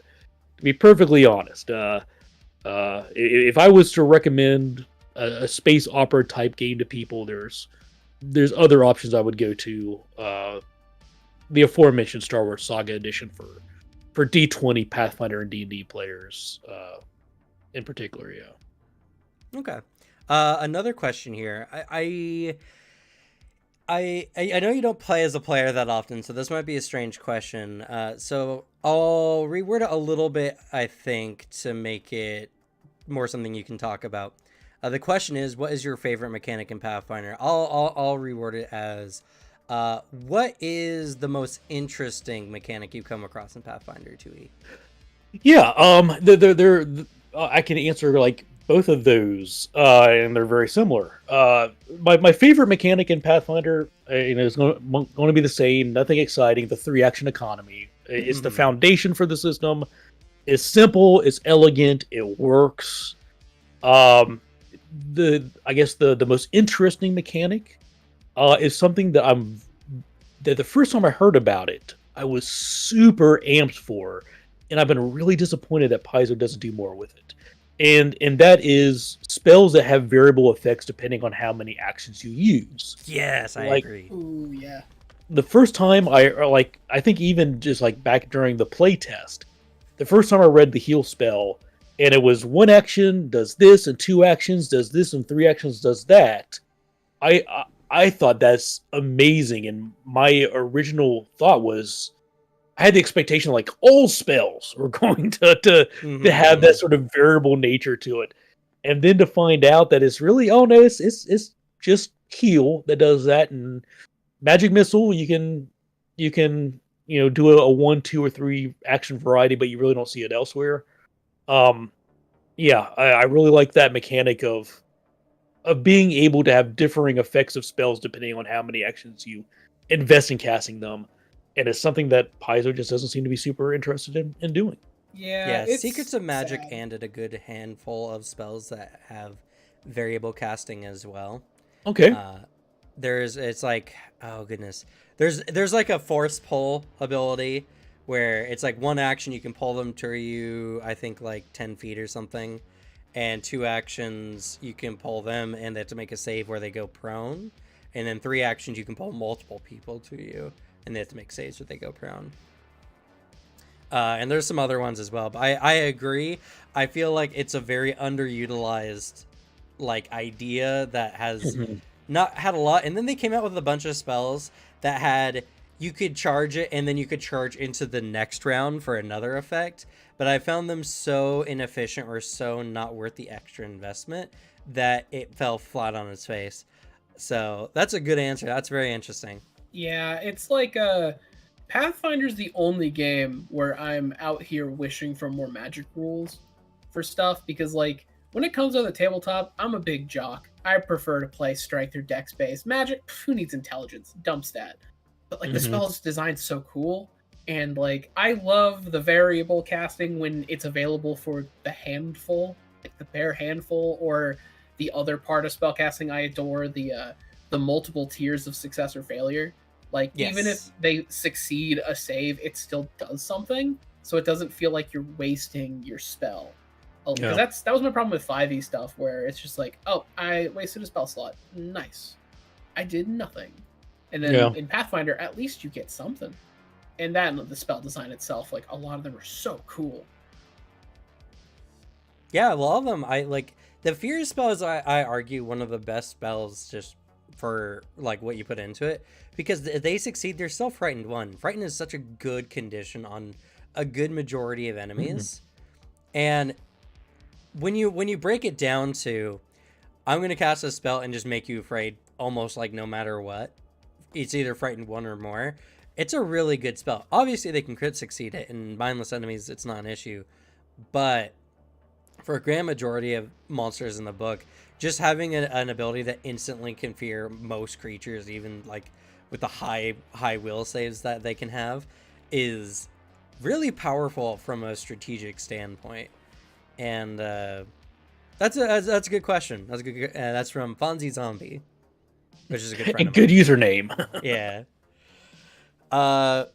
be perfectly honest. If I was to recommend a space opera type game to people, there's there's other options I would go to. The aforementioned Star Wars Saga Edition for D20 Pathfinder and D&D players, in particular. Yeah. Okay. Another question here. I know you don't play as a player that often, so this might be a strange question. So I'll reword it a little bit, I think, to make it more something you can talk about. The question is, what is your favorite mechanic in Pathfinder? I'll reword it as, what is the most interesting mechanic you've come across in Pathfinder 2e? Yeah. I can answer like both of those, and they're very similar. My favorite mechanic in Pathfinder, is going to be the same. Nothing exciting. The 3-action economy. It's the foundation for the system. It's simple. It's elegant. It works. I guess the most interesting mechanic, is something that the first time I heard about it, I was super amped for, and I've been really disappointed that Paizo doesn't do more with it. And that is spells that have variable effects depending on how many actions you use. Yes, I Like, agree. Ooh, yeah. the first time I think even just like back during the play test, the first time I read the heal spell, and it was 1 action does this, and 2 actions does this, and 3 actions does that. I thought that's amazing, and my original thought was I had the expectation like all spells were going to have that sort of variable nature to it, and then to find out that it's really, oh no, it's just heal that does that, and magic missile you can do a 1, 2, or 3 action variety, but you really don't see it elsewhere. Um, yeah, I really like that mechanic of being able to have differing effects of spells depending on how many actions you invest in casting them. And it's something that Paizo just doesn't seem to be super interested in doing. Yeah, Yeah, it's Secrets of Magic sad. handed a good handful of spells that have variable casting as well. Okay. It's like, oh goodness, there's like a force pull ability where it's like 1 action you can pull them to you, I think like 10 feet or something, and 2 actions you can pull them and they have to make a save where they go prone, and then 3 actions you can pull multiple people to you and they have to make saves where they go prone. And there's some other ones as well, but I agree. I feel like it's a very underutilized like idea that has Mhm. not had a lot. And then they came out with a bunch of spells that had, you could charge it and then you could charge into the next round for another effect. But I found them so inefficient or so not worth the extra investment that it fell flat on its face. So that's a good answer. That's very interesting. Yeah, it's like Pathfinder's the only game where I'm out here wishing for more magic rules for stuff, because like when it comes on the tabletop, I'm a big jock. I prefer to play strength through dex based magic. Who needs intelligence? Dump stat. But like the Mhm. spell is designed so cool, and like I love the variable casting when it's available for the handful, like the bare handful, or the other part of spell casting. I adore the multiple tiers of success or failure. Like even if Yes. they succeed a save, it still does something, so it doesn't feel like you're wasting your spell. Oh, because Yeah. that was my problem with 5e stuff, where it's just like, oh, I wasted a spell slot. Nice, I did nothing. And then Yeah. in Pathfinder, at least you get something. And then the spell design itself, like a lot of them are so cool. Yeah, a lot of them. I like the fear spell is, I argue, one of the best spells just for like what you put into it, because if they succeed, they're still frightened one. Frightened is such a good condition on a good majority of Mhm. enemies, and when you break it down to, I'm gonna cast a spell and just make you afraid almost like no matter what. It's either frightened 1 or more. It's a really good spell. Obviously, they can crit succeed it, and mindless enemies, it's not an issue. But for a grand majority of monsters in the book, just having an ability that instantly can fear most creatures, even like with the high will saves that they can have, is really powerful from a strategic standpoint. And that's a good question. That's a good. That's from Fonzie Zombie, which is a good friend And of good mine. username. Yeah. Uh.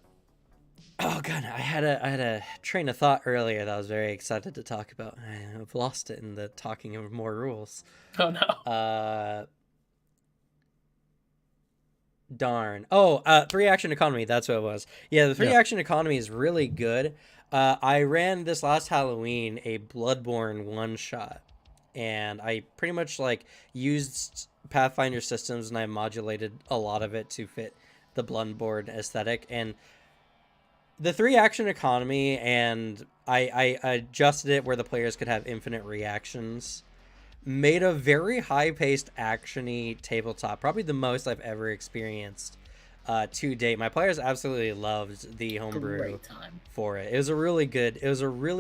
Oh god, I had a train of thought earlier that I was very excited to talk about. I've lost it in the talking of more rules. Oh no. Uh. Darn. Oh, three action economy. That's what it was. Yeah, the three action economy is really good. I ran this last Halloween a Bloodborne one shot, and I pretty much like used Pathfinder systems, and I modulated a lot of it to fit the Bloodborne aesthetic. And the three action economy, and I adjusted it where the players could have infinite reactions, made a very high-paced, action-y tabletop, probably the most I've ever experienced to date. My players absolutely loved the homebrew for it. It was a really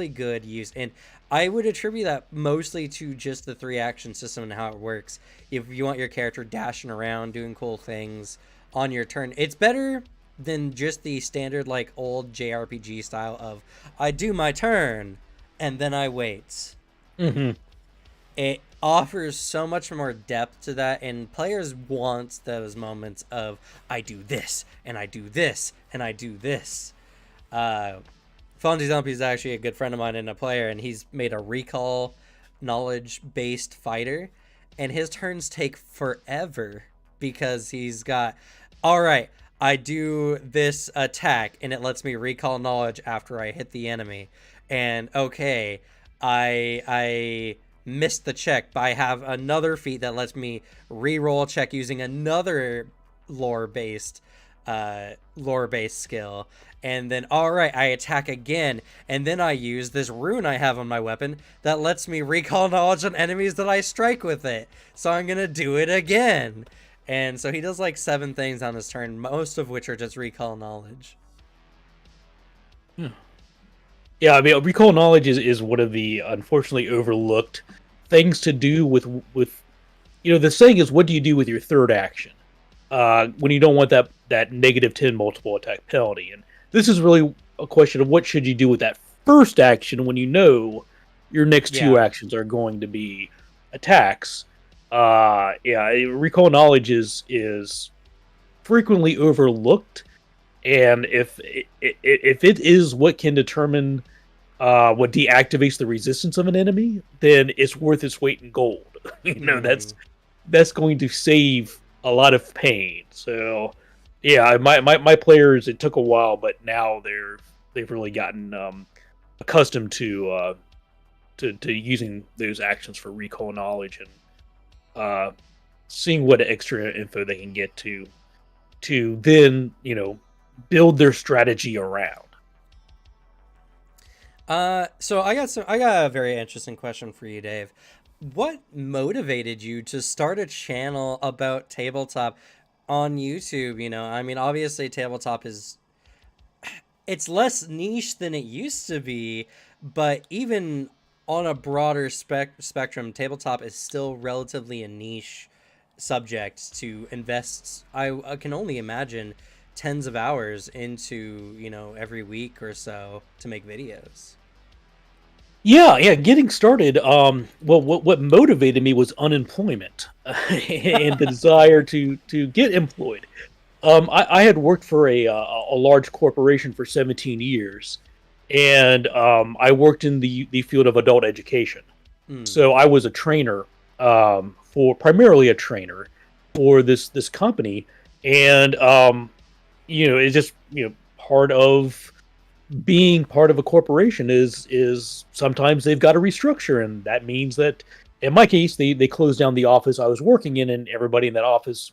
good use, and I would attribute that mostly to just the three action system and how it works. If you want your character dashing around, doing cool things on your turn, it's better than just the standard like old JRPG style of I do my turn and then I wait. Mm-hmm. It offers so much more depth to that, and players want those moments of I do this and I do this and I do this. Fonzie Zumpy is actually a good friend of mine and a player, and he's made a recall knowledge based fighter, and his turns take forever because he's got all right, I do this attack and it lets me recall knowledge after I hit the enemy, and okay, I missed the check, but I have another feat that lets me re-roll a check using another lore-based skill. And then, all right, I attack again, and then I use this rune I have on my weapon that lets me recall knowledge on enemies that I strike with it. So I'm going to do it again. And so he does like 7 things on his turn, most of which are just recall knowledge. Yeah, I mean, recall knowledge is one of the unfortunately overlooked things to do with the saying is, what do you do with your third action when you don't want that -10 multiple attack penalty? And this is really a question of what should you do with that first action when you know your next 2 actions are going to be attacks. Recall knowledge is frequently overlooked, and if it is what can determine what deactivates the resistance of an enemy, then it's worth its weight in gold. That's going to save a lot of pain. So yeah, my players, it took a while, but now they've really gotten accustomed to using those actions for recall knowledge and seeing what extra info they can get to then build their strategy around. So I got a very interesting question for you, Dave. What motivated you to start a channel about tabletop on YouTube? I mean, obviously tabletop it's less niche than it used to be, but even on a broader spectrum, tabletop is still relatively a niche subject to invest. I can only imagine tens of hours into, every week or so to make videos. Yeah. Getting started. What motivated me was unemployment and the desire to get employed. I had worked for a large corporation for 17 years, and I worked in the field of adult education. So I was a trainer, primarily a trainer for this company, and it's just part of being part of a corporation is sometimes they've got to restructure, and that means that in my case they closed down the office I was working in, and everybody in that office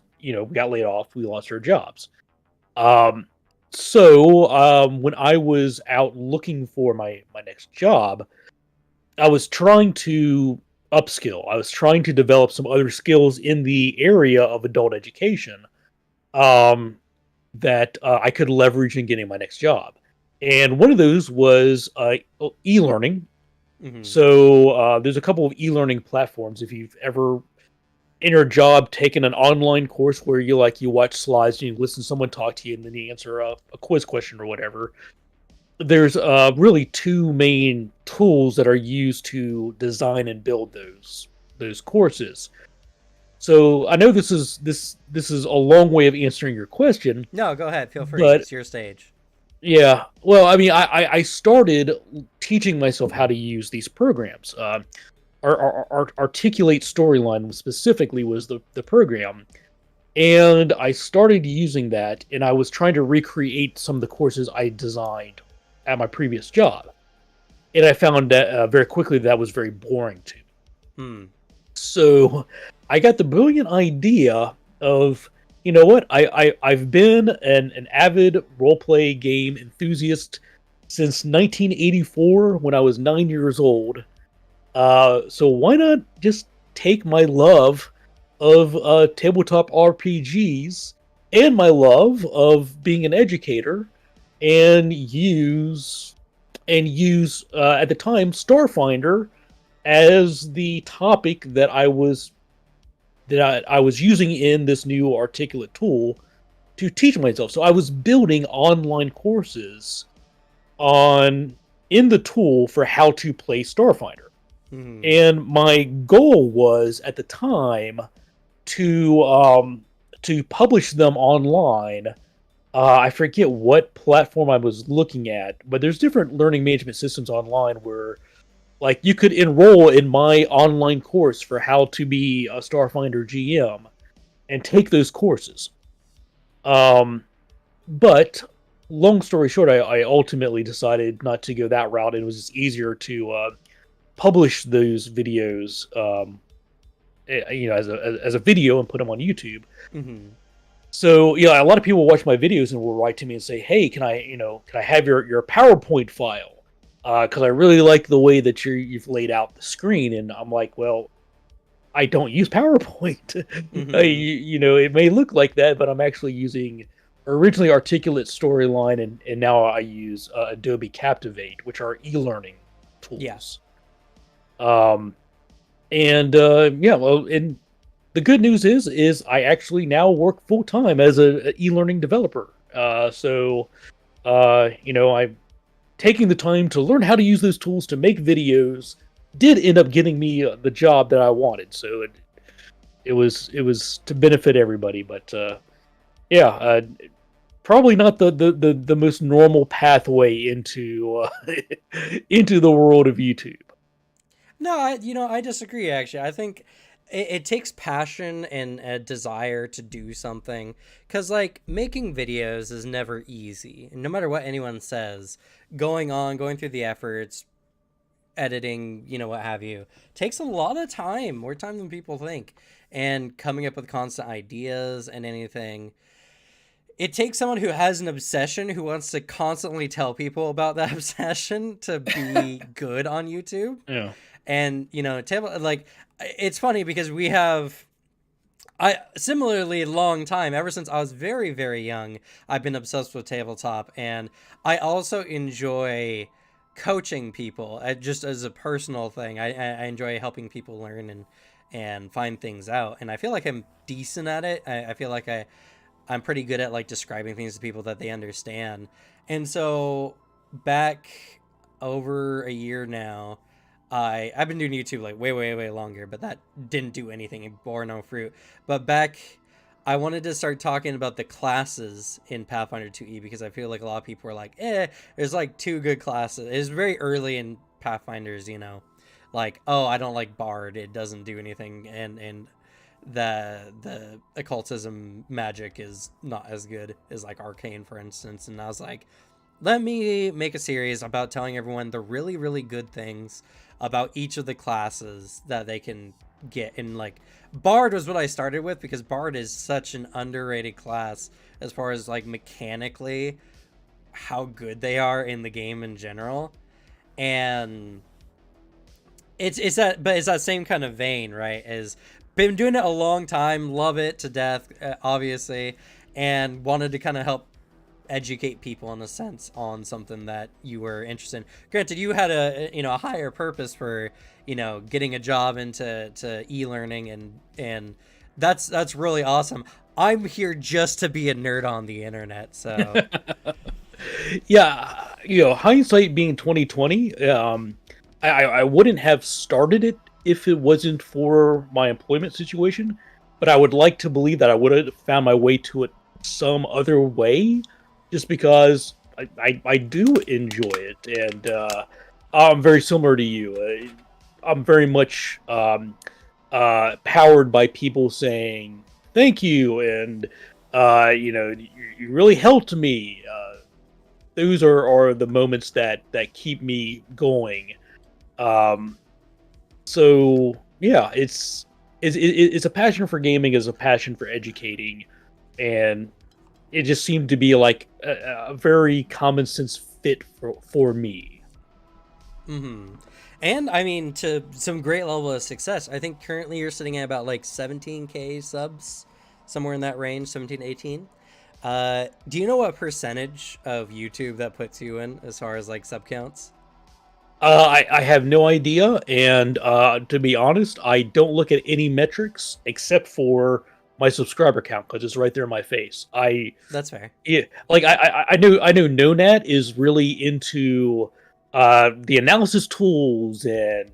got laid off. We lost our jobs. So when I was out looking for my next job, I was trying to upskill. I was trying to develop some other skills in the area of adult education that I could leverage in getting my next job. And one of those was e-learning. Mm-hmm. So there's a couple of e-learning platforms. If you've ever in your job taken an online course where you watch slides and you listen to someone talk to you and then you answer a quiz question or whatever, there's really 2 main tools that are used to design and build those courses. So I know this is a long way of answering your question. No, go ahead. Feel free. It's your stage. Yeah. Well, I mean, I started teaching myself how to use these programs. Our Articulate Storyline specifically was the program. And I started using that, and I was trying to recreate some of the courses I designed at my previous job. And I found that very quickly that was very boring to me. Hmm. So I got the brilliant idea of, you know what, I've been an avid roleplay game enthusiast since 1984 when I was 9 years old. So why not just take my love of tabletop RPGs and my love of being an educator and use at the time Starfinder as the topic that I was using in this new articulate tool to teach myself. So I was building online courses on in the tool for how to play Starfinder. Hmm. And my goal was at the time to publish them online. I forget what platform I was looking at, but there's different learning management systems online where like you could enroll in my online course for how to be a Starfinder GM and take those courses. Um, but long story short, I ultimately decided not to go that route. It was just easier to publish those videos, as a video and put them on YouTube. Hmm. So yeah, a lot of people watch my videos and will write to me and say, "Hey, can I have your PowerPoint file? Because I really like the way that you've laid out the screen." And I'm like, "Well, I don't use PowerPoint. Hmm. It may look like that, but I'm actually using originally Articulate Storyline, and now I use Adobe Captivate, which are e-learning Yeah. tools. Um, and yeah, well, and the good news is I actually now work full time as a e-learning developer. I'm taking the time to learn how to use those tools to make videos. Did end up getting me the job that I wanted, so it was to benefit everybody. But yeah, probably not the most normal pathway into into the world of YouTube. No, I disagree. Actually, I think it takes passion and a desire to do something. Cause like making videos is never easy, no matter what anyone says. Going through the efforts, editing, what have you, takes a lot of time, more time than people think, and coming up with constant ideas and anything. It takes someone who has an obsession who wants to constantly tell people about that obsession to be good on YouTube. Yeah. And table like it's funny because we have I similarly long time ever since I was very very young. I've been obsessed with tabletop, and I also enjoy coaching people just as a personal thing. I enjoy helping people learn and find things out, and I feel like I'm decent at it. I feel like I'm pretty good at like describing things to people that they understand. And so back over a year now, I've been doing YouTube like way way way longer, but that didn't do anything. It bore no fruit. But back I wanted to start talking about the classes in Pathfinder 2E because I feel like a lot of people are like, there's like two good classes. It's very early in Pathfinders, like, oh, I don't like Bard. It doesn't do anything, and the occultism magic is not as good as like Arcane, for instance. And I was like, let me make a series about telling everyone the really really good things about each of the classes that they can get. And like Bard was what I started with because Bard is such an underrated class as far as like mechanically how good they are in the game in general. And it's that same kind of vein, right? Is been doing it a long time, love it to death, obviously, and wanted to kind of help educate people in a sense on something that you were interested in. Granted, you had a higher purpose for getting a job into e-learning, and that's really awesome. I'm here just to be a nerd on the internet, so Yeah, hindsight being 2020, I wouldn't have started it if it wasn't for my employment situation, but I would like to believe that I would have found my way to it some other way, just because I do enjoy it, and I'm very similar to you. I'm very much powered by people saying thank you, and you really helped me. Those are the moments that keep me going. Um, so yeah, it's a passion for gaming, is a passion for educating, and it just seemed to be like a very common sense fit for me. Mm-hmm. And I mean, to some great level of success. I think currently you're sitting at about like 17K subs, somewhere in that range, 17 to 18. Do you know what percentage of YouTube that puts you in as far as like sub counts? I have no idea, and to be honest, I don't look at any metrics except for my subscriber count because it's right there in my face. That's fair. Yeah, like I know Nonat is really into the analysis tools and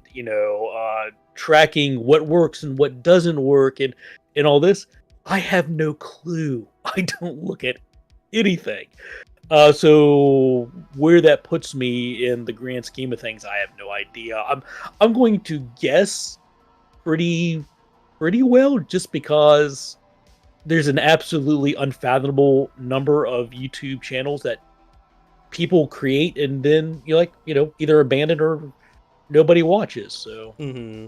tracking what works and what doesn't work and all this. I have no clue. I don't look at anything. So where that puts me in the grand scheme of things, I have no idea. I'm going to guess pretty pretty well just because there's an absolutely unfathomable number of YouTube channels that people create and then either abandon or nobody watches. So Mm-hmm.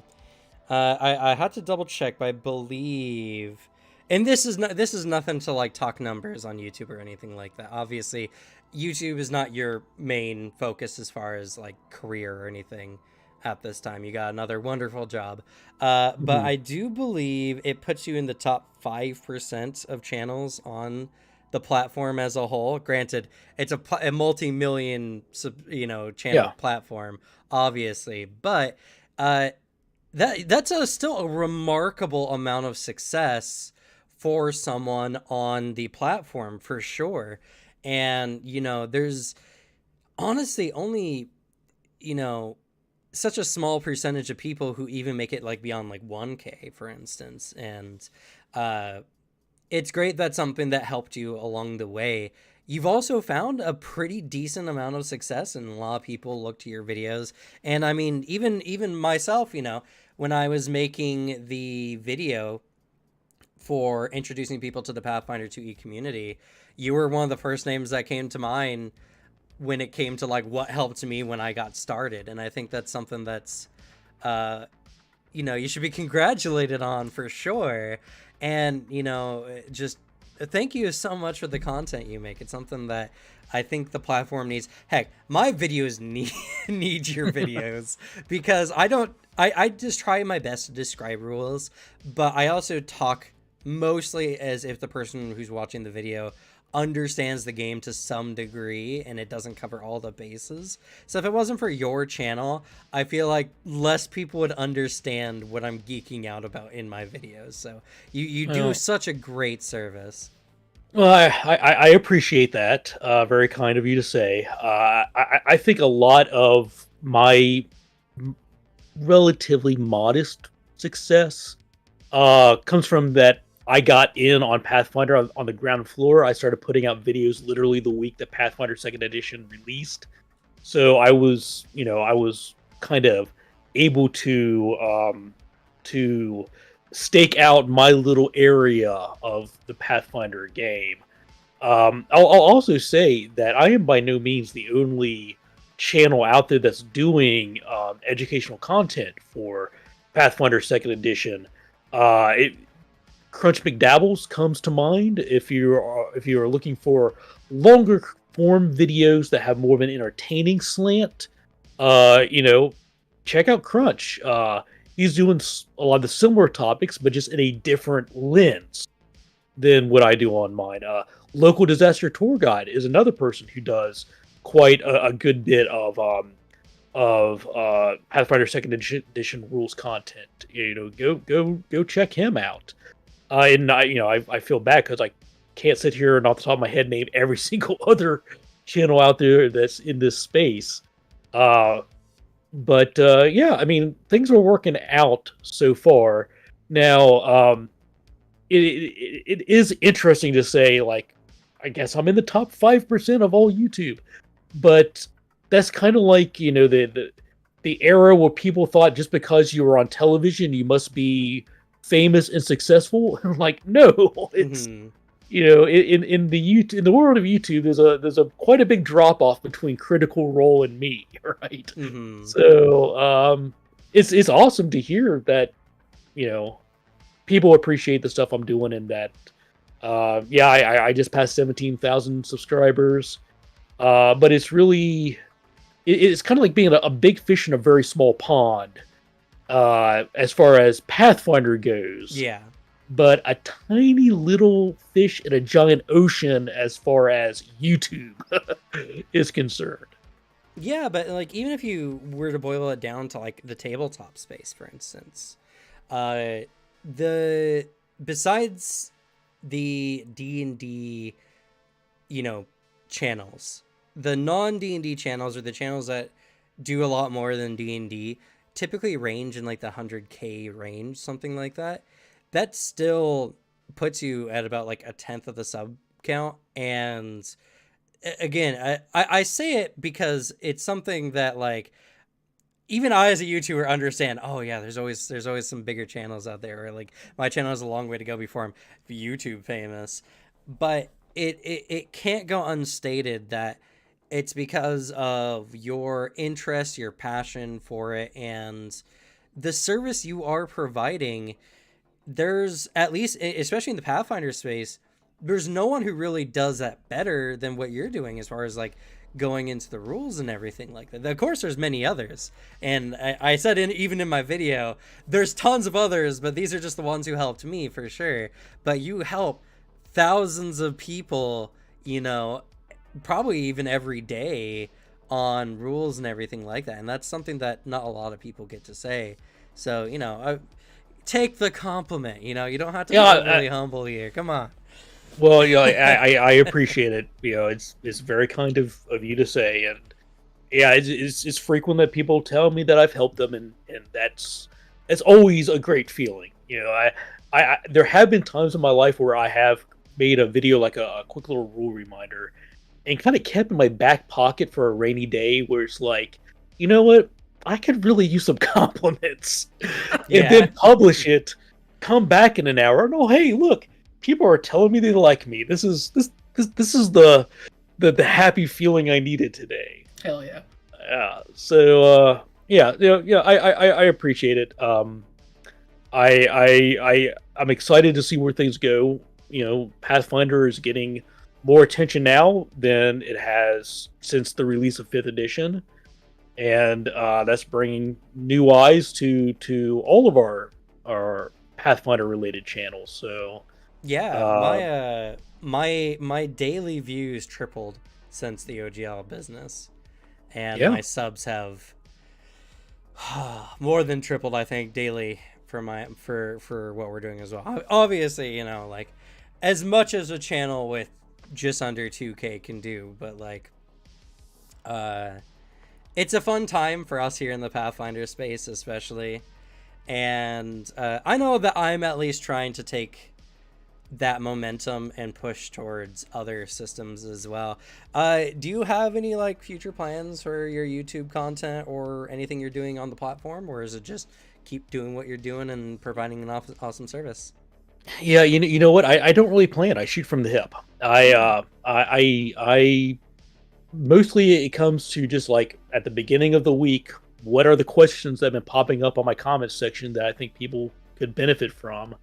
I had to double check, but I believe, and this is nothing to like talk numbers on YouTube or anything like that. Obviously, YouTube is not your main focus as far as like career or anything at this time. You got another wonderful job, but mhm. I do believe it puts you in the top 5% of channels on the platform as a whole. Granted, it's a multi-million channel Yeah. platform, obviously, but that's still a remarkable amount of success for someone on the platform for sure. And there's honestly only you know such a small percentage of people who even make it like beyond like 1K, for instance. And uh it's great that's something that helped you along the way. You've also found a pretty decent amount of success, and a lot of people look to your videos. And I mean, even myself, when I was making the video for introducing people to the Pathfinder 2E community, you were one of the first names that came to mind when it came to like what helped me when I got started. And I think that's something that's uh you should be congratulated on for sure. And just thank you so much for the content you make. It's something that I think the platform needs. Heck, my videos need need your videos, because I just try my best to describe rules, but I also talk mostly as if the person who's watching the video understands the game to some degree, and it doesn't cover all the bases. So if it wasn't for your channel, I feel like less people would understand what I'm geeking out about in my videos. So you do Well, such a great service. well, I appreciate that. Very kind of you to say. I think a lot of my relatively modest success comes from that I got in on Pathfinder on the ground floor. I started putting out videos literally the week that Pathfinder Second Edition released. So I was kind of able to stake out my little area of the Pathfinder game. I'll also say that I am by no means the only channel out there that's doing educational content for Pathfinder Second Edition. It Crunch McDabbles comes to mind if you're looking for longer form videos that have more of an entertaining slant. You know, check out Crunch. He's doing a lot of the similar topics, but just in a different lens than what I do on mine. Local Disaster Tour Guide is another person who does quite a good bit of Pathfinder Second Edition rules content. Go check him out. And I feel bad because I can't sit here and off the top of my head name every single other channel out there that's in this space. But yeah, I mean things are working out so far. Now, it is interesting to say, like, I guess I'm in the top 5% of all YouTube, but that's kind of like the era where people thought just because you were on television you must be famous and successful. Like, no, it's Mhm. in the world of YouTube, there's a quite a big drop off between Critical Role and me, right? Mhm. So it's awesome to hear that you know people appreciate the stuff I'm doing, and that yeah, I just passed 17,000 subscribers. But it's really it's kind of like being a big fish in a very small pond as far as Pathfinder goes, Yeah. but a tiny little fish in a giant ocean as far as YouTube is concerned. Yeah, but like even if you were to boil it down to like the tabletop space, for instance, uh, the besides the D&D, you know, channels, the non D&D channels, or the channels that do a lot more than D&D, typically range in like the 100K range, something like that. That still puts you at about like a tenth of the sub count. And again, I say it because it's something that like even I as a YouTuber understand. Oh yeah, there's always some bigger channels out there, or like my channel has a long way to go before I'm YouTube famous. But it can't go unstated that it's because of your interest, your passion for it, and the service you are providing. There's at least, especially in the Pathfinder space, there's no one who really does that better than what you're doing as far as like going into the rules and everything like that. Of course, there's many others, and I said even in my video, there's tons of others, but these are just the ones who helped me for sure. But you help thousands of people, you know, probably even every day on rules and everything like that, and that's something that not a lot of people get to say. So take the compliment. You don't have to be Yeah, overly humble here. Come on. well, I appreciate it. It's very kind of you to say, and yeah, it's frequent that people tell me that I've helped them, and that's always a great feeling. I there have been times in my life where I have made a video like a quick little rule reminder, and kind of kept in my back pocket for a rainy day, where it's like, you know what, I could really use some compliments, and Yeah. then publish it, come back in an hour, and oh hey, look, people are telling me they like me. This is the happy feeling I needed today. Hell yeah. Yeah, yeah, I appreciate it. I'm excited to see where things go. Pathfinder is getting more attention now than it has since the release of 5th edition, and that's bringing new eyes to all of our Pathfinder related channels. So Yeah, uh, my daily views tripled since the OGL business, and yeah, my subs have more than tripled, I think, daily for what we're doing as well. Obviously, like as much as a channel with just under 2K can do, but like it's a fun time for us here in the Pathfinder space, especially. And I know that I'm at least trying to take that momentum and push towards other systems as well. Do you have any like future plans for your YouTube content or anything you're doing on the platform, or is it just keep doing what you're doing and providing an awesome service? yeah. You know what? I don't really plan. I shoot from the hip. I mostly it comes to just like at the beginning of the week, what are the questions that have been popping up on my comments section that I think people could benefit from,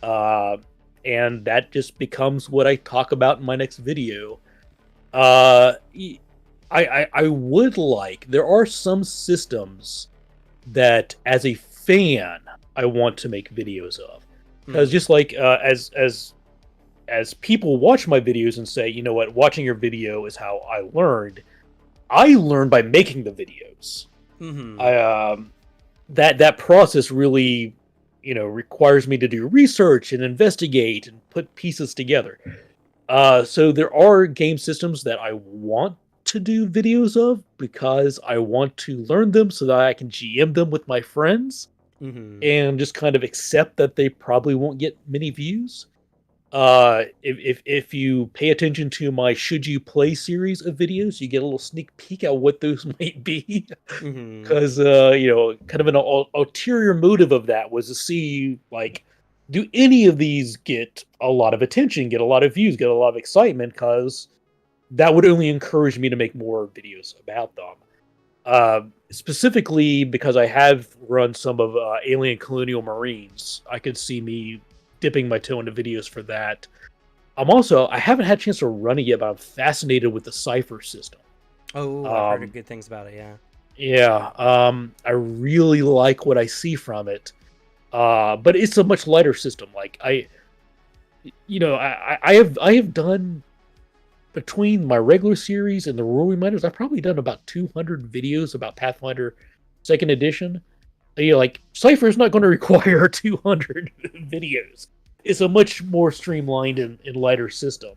uh, and that just becomes what I talk about in my next video. Uh, I would like, there are some systems that as a fan I want to make videos of, because Hmm. just like as people watch my videos and say, you know what, watching your video is how I learned by making the videos. Hmm. I that process really, requires me to do research and investigate and put pieces together. So there are game systems that I want to do videos of because I want to learn them so that I can GM them with my friends Hmm. and just kind of accept that they probably won't get many views. If you pay attention to my Should You Play series of videos, you get a little sneak peek at what those might be. Hmm. Because kind of an ulterior motive of that was to see like do any of these get a lot of attention, get a lot of views, get a lot of excitement? Because that would only encourage me to make more videos about them. Specifically because I have run some of Alien Colonial Marines, I could see me dipping my toe into videos for that. I haven't had a chance to run it yet, but I'm fascinated with the cipher system. Oh, I've heard Um, good things about it. Yeah. yeah, I really like what I see from it. But it's a much lighter system. Like I have done between my regular series and the rule reminders, I've probably done about 200 videos about Pathfinder Second Edition. Like Cipher is not going to require 200 videos. It's a much more streamlined and lighter system.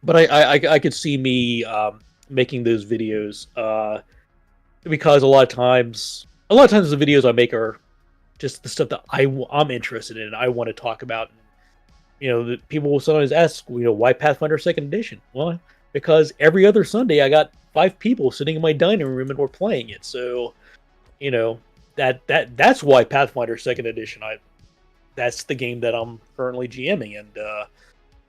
But I could see me making those videos because a lot of times the videos I make are just the stuff that I'm interested in and I want to talk about. The people will sometimes ask, why Pathfinder Second Edition? Well, because every other Sunday I got 5 people sitting in my dining room and we're playing it. So, you know, that's why Pathfinder Second Edition. That's the game that I'm currently GMing, and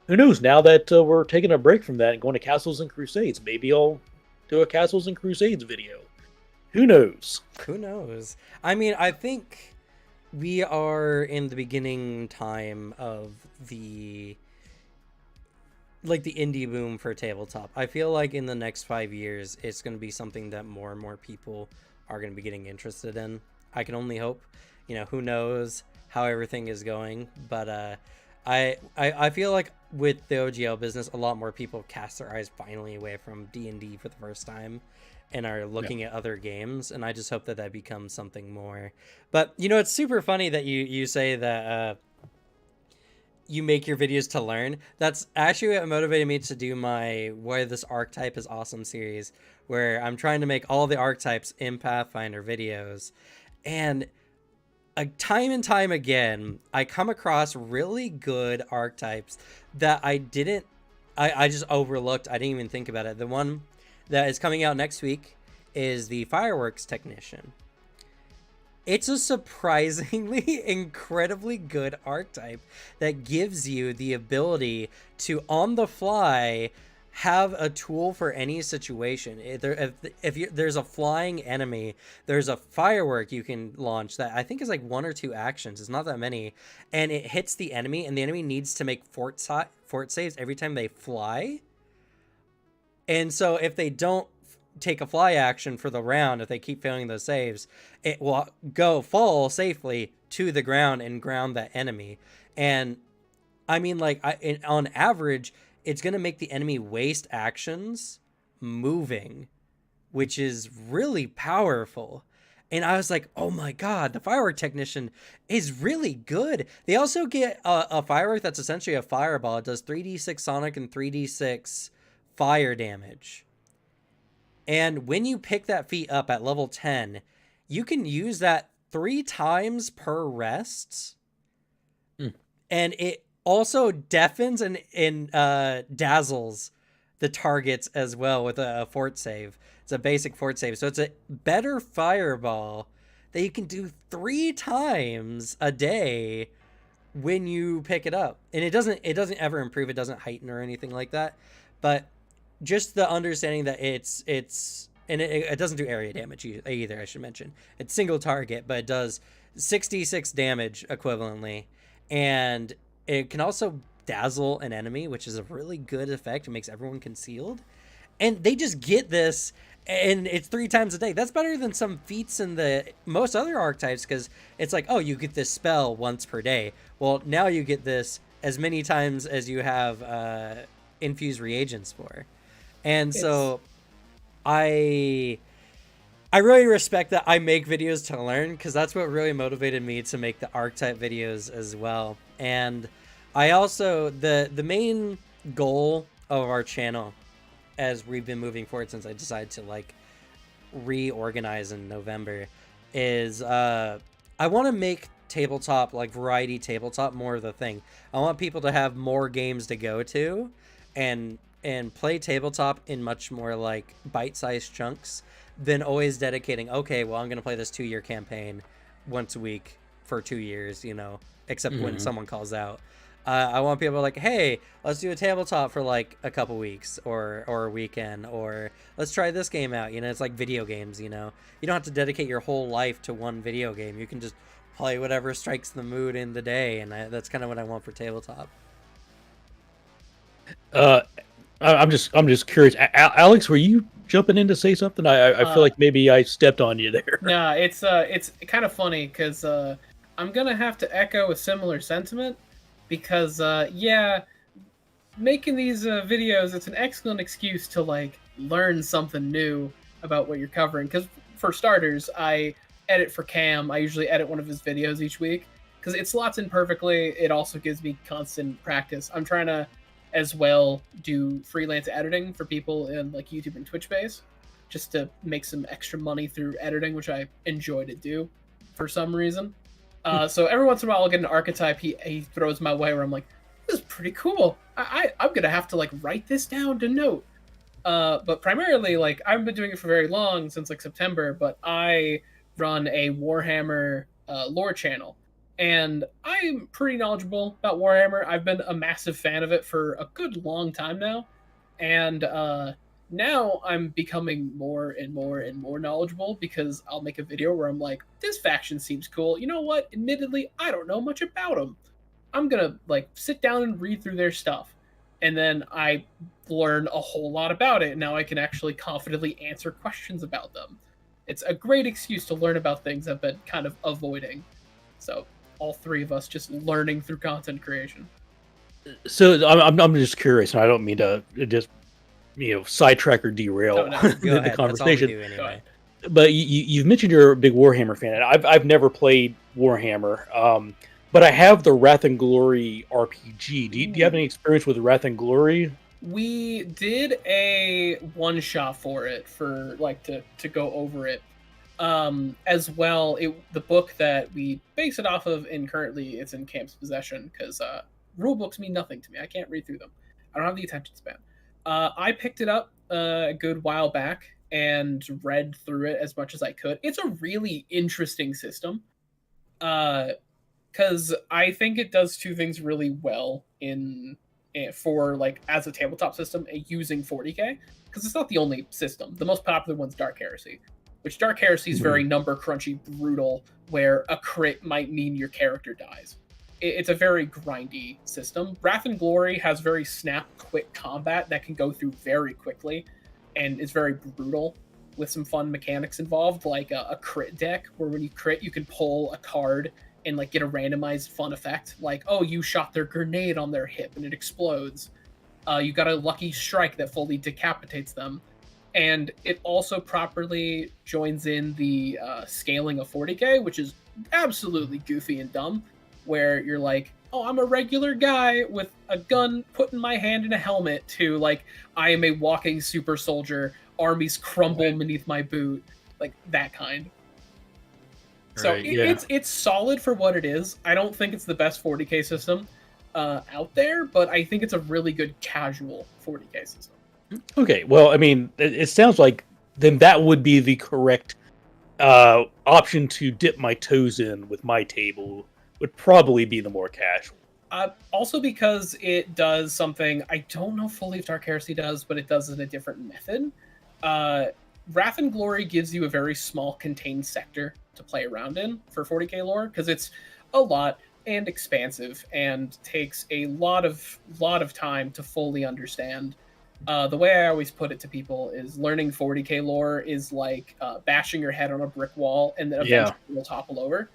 who knows? Now that we're taking a break from that and going to Castles and Crusades, maybe I'll do a Castles and Crusades video. Who knows? Who knows? I mean, I think we are in the beginning time of the indie boom for tabletop. I feel like in the next 5 years, it's going to be something that more and more people are going to be getting interested in. I can only hope. Who knows how everything is going, but I feel like with the OGL business, a lot more people cast their eyes finally away from D&D for the first time and are looking at other games, and I just hope that becomes something more. But it's super funny that you say that you make your videos to learn. That's actually what motivated me to do my Why This Archetype is Awesome series, where I'm trying to make all the archetypes in Pathfinder videos. And time and time again, I come across really good archetypes that I just overlooked. I didn't even think about it. The one that is coming out next week is the Fireworks Technician. It's a surprisingly incredibly good archetype that gives you the ability to, on the fly, have a tool for any situation. If there's a flying enemy, there's a firework you can launch that I think is like 1 or 2 actions. It's not that many, and it hits the enemy, and the enemy needs to make fort saves every time they fly. And so if they don't take a fly action for the round, if they keep failing those saves, it will fall safely to the ground and ground that enemy. And I mean, on average, it's going to make the enemy waste actions moving, which is really powerful. And I was like, oh my god, the Firework Technician is really good. They also get a firework that's essentially a fireball. It does 3d6 sonic and 3d6 fire damage. And when you pick that feat up at level 10, you can use that 3 times per rest. And it also deafens and dazzles the targets as well with a fort save. It's a basic fort save. So it's a better fireball that you can do 3 times a day when you pick it up. And it doesn't ever improve. It doesn't heighten or anything like that. But just the understanding that it doesn't do area damage either, I should mention. It's single target, but it does 66 damage equivalently. And it can also dazzle an enemy, which is a really good effect. It makes everyone concealed. And they just get this, and it's 3 times a day. That's better than some feats in the most other archetypes, because it's like, oh, you get this spell once per day. Well, now you get this as many times as you have infused reagents for. And so I really respect that I make videos to learn, because that's what really motivated me to make the archetype videos as well. And I also, the main goal of our channel, as we've been moving forward since I decided to reorganize in November, is I want to make tabletop, variety tabletop, more of the thing. I want people to have more games to go to and play tabletop in much more bite-sized chunks than always dedicating, okay, well, I'm going to play this 2-year campaign once a week for 2 years, you know, except when someone calls out. I want people like, hey, let's do a tabletop for like a couple weeks or a weekend, or let's try this game out. You know, it's like video games, you know. You don't have to dedicate your whole life to one video game. You can just play whatever strikes the mood in the day, and that's kind of what I want for tabletop. I'm just curious. Alex, were you jumping in to say something? I feel like maybe I stepped on you there. No, it's kind of funny because I'm gonna have to echo a similar sentiment because yeah, making these videos, it's an excellent excuse to like learn something new about what you're covering. Because for starters, I edit for Cam. I usually edit one of his videos each week because it slots in perfectly. It also gives me constant practice. I'm trying to as well do freelance editing for people in like YouTube and Twitch base, just to make some extra money through editing, which I enjoy to do for some reason. So every once in a while I'll get an archetype he throws my way where I'm like, this is pretty cool. I'm gonna have to like write this down to note. But primarily, like, I haven't been doing it for very long, since like September, but I run a Warhammer lore channel. And I'm pretty knowledgeable about Warhammer. I've been a massive fan of it for a good long time now. And now I'm becoming more and more and more knowledgeable because I'll make a video where I'm like, this faction seems cool. You know what? Admittedly, I don't know much about them. I'm going to like sit down and read through their stuff. And then I learn a whole lot about it. Now I can actually confidently answer questions about them. It's a great excuse to learn about things I've been kind of avoiding. So all three of us just learning through content creation. So I'm just curious, and I don't mean to just sidetrack or derail the conversation. Anyway. But you've mentioned you're a big Warhammer fan. I've never played Warhammer, but I have the Wrath and Glory RPG. Do you have any experience with Wrath and Glory? We did a one shot for it, for like to go over it. As well, the book that we base it off of, and currently it's in Camp's possession because rule books mean nothing to me. I can't read through them. I don't have the attention span. I picked it up a good while back and read through it as much as I could. It's a really interesting system because I think it does two things really well for like as a tabletop system using 40k, because it's not the only system. The most popular one's Dark Heresy, which Dark Heresy is very number crunchy, brutal, where a crit might mean your character dies. It's a very grindy system. Wrath and Glory has very snap, quick combat that can go through very quickly, and is very brutal with some fun mechanics involved, like a crit deck, where when you crit, you can pull a card and like get a randomized fun effect, like, oh, you shot their grenade on their hip and it explodes. You got a lucky strike that fully decapitates them. And it also properly joins in the scaling of 40k, which is absolutely goofy and dumb, where you're like, oh, I'm a regular guy with a gun put in my hand and a helmet, to like, I am a walking super soldier, armies crumble beneath my boot, like that kind. So it's solid for what it is. I don't think it's the best 40k system out there, but I think it's a really good casual 40k system. Okay, well, I mean, it sounds like then that would be the correct option to dip my toes in with my table, would probably be the more casual. Also because it does something I don't know fully if Dark Heresy does, but it does it in a different method. Wrath and Glory gives you a very small contained sector to play around in for 40k lore, because it's a lot and expansive and takes a lot of time to fully understand. The way I always put it to people is learning 40k lore is like bashing your head on a brick wall and then eventually you'll topple over.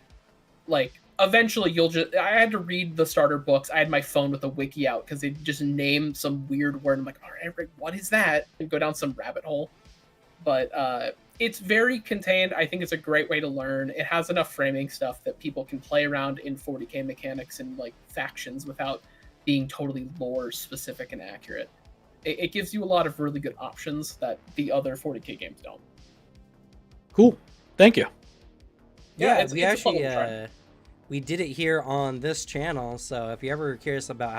Like, eventually you'll just... I had to read the starter books. I had my phone with a wiki out because they just name some weird word. I'm like, all right, what is that? And go down some rabbit hole. But it's very contained. I think it's a great way to learn. It has enough framing stuff that people can play around in 40k mechanics and like factions without being totally lore specific and accurate. It gives you a lot of really good options that the other 40k games don't. Cool. Thank you. Yeah, we actually we did it here on this channel, so if you're ever curious about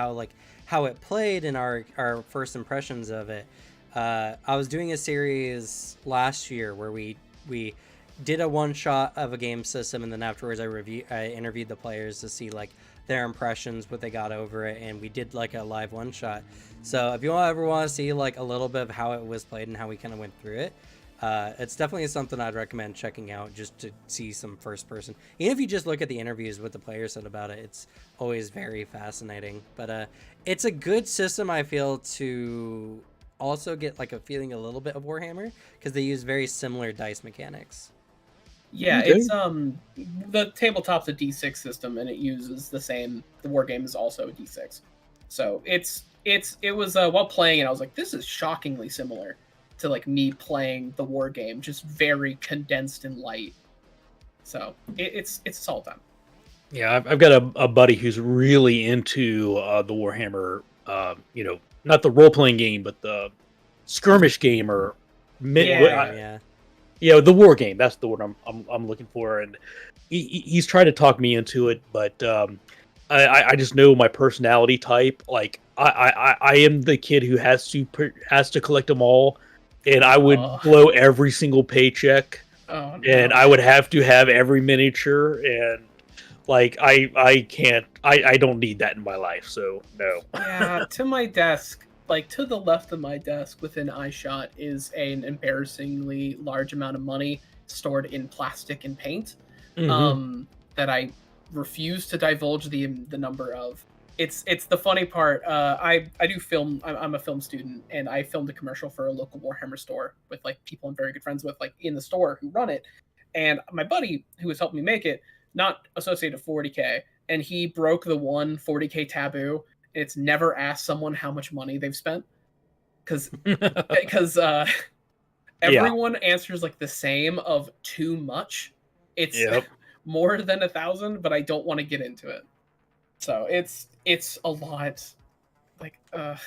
how it played and our first impressions of it, I was doing a series last year where we did a one shot of a game system, and then afterwards I interviewed the players to see like their impressions, what they got over it, and we did like a live one shot. So if you ever want to see like a little bit of how it was played and how we kind of went through it, it's definitely something I'd recommend checking out just to see some first person. Even if you just look at the interviews, what the players said about it, it's always very fascinating. But it's a good system, I feel, to also get like a feeling a little bit of Warhammer, because they use very similar dice mechanics. Yeah, Okay. it's the tabletop's a D6 system, and it uses the same. The war game is also a D6, so it was while playing it, I was like, this is shockingly similar to like me playing the war game, just very condensed and light. So it's a solid time. Yeah, I've got a buddy who's really into the Warhammer, not the role playing game, but the skirmish game or Yeah. the war game. That's the word I'm looking for, and he's trying to talk me into it, but I just know my personality type. Like I am the kid who has to collect them all, and I would blow every single paycheck, and I would have to have every miniature, and like I can't, I don't need that in my life, so no. Yeah, to my desk, like to the left of my desk within eyeshot is an embarrassingly large amount of money stored in plastic and paint, that I refuse to divulge the number of. It's the funny part. I do film. I'm a film student, and I filmed a commercial for a local Warhammer store with like people I'm very good friends with, like in the store who run it. And my buddy who was helping me make it, not associated 40K, and he broke the 40K taboo. It's never asked someone how much money they've spent, because everyone answers like the same of too much. It's more than 1,000, but I don't want to get into it. So it's a lot, like and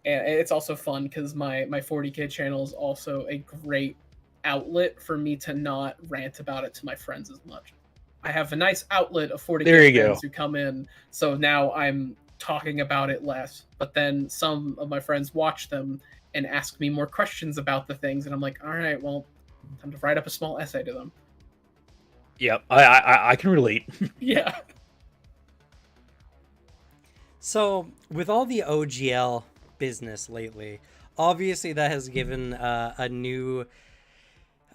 it's also fun because my 40K channel is also a great outlet for me to not rant about it to my friends as much. I have a nice outlet of 40K friends who come in, so now I'm talking about it less. But then some of my friends watch them and ask me more questions about the things, and I'm like, all right, well, time to write up a small essay to them. Yep, I can relate. Yeah. So with all the OGL business lately, obviously that has given a new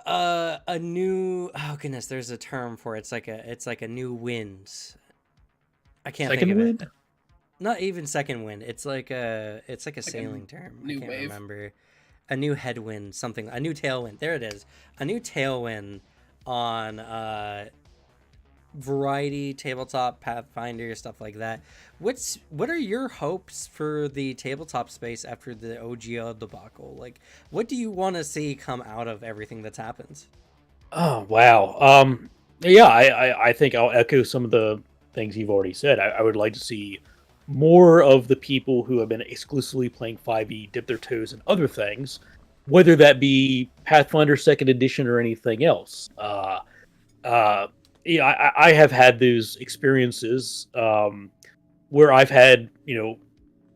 oh goodness, there's a term for it. It's like a new wind. I can't second think of wind? it. Not even second wind. It's like a sailing term. New I can't wave. remember. A new headwind, something. A new tailwind. There it is. A new tailwind on variety, tabletop, Pathfinder, stuff like that. What are your hopes for the tabletop space after the OGL debacle? Like, what do you want to see come out of everything that's happened? Oh wow. Yeah, I think I'll echo some of the things you've already said. I would like to see more of the people who have been exclusively playing 5e dip their toes in other things, whether that be Pathfinder Second Edition or anything else. Yeah, I have had those experiences where I've had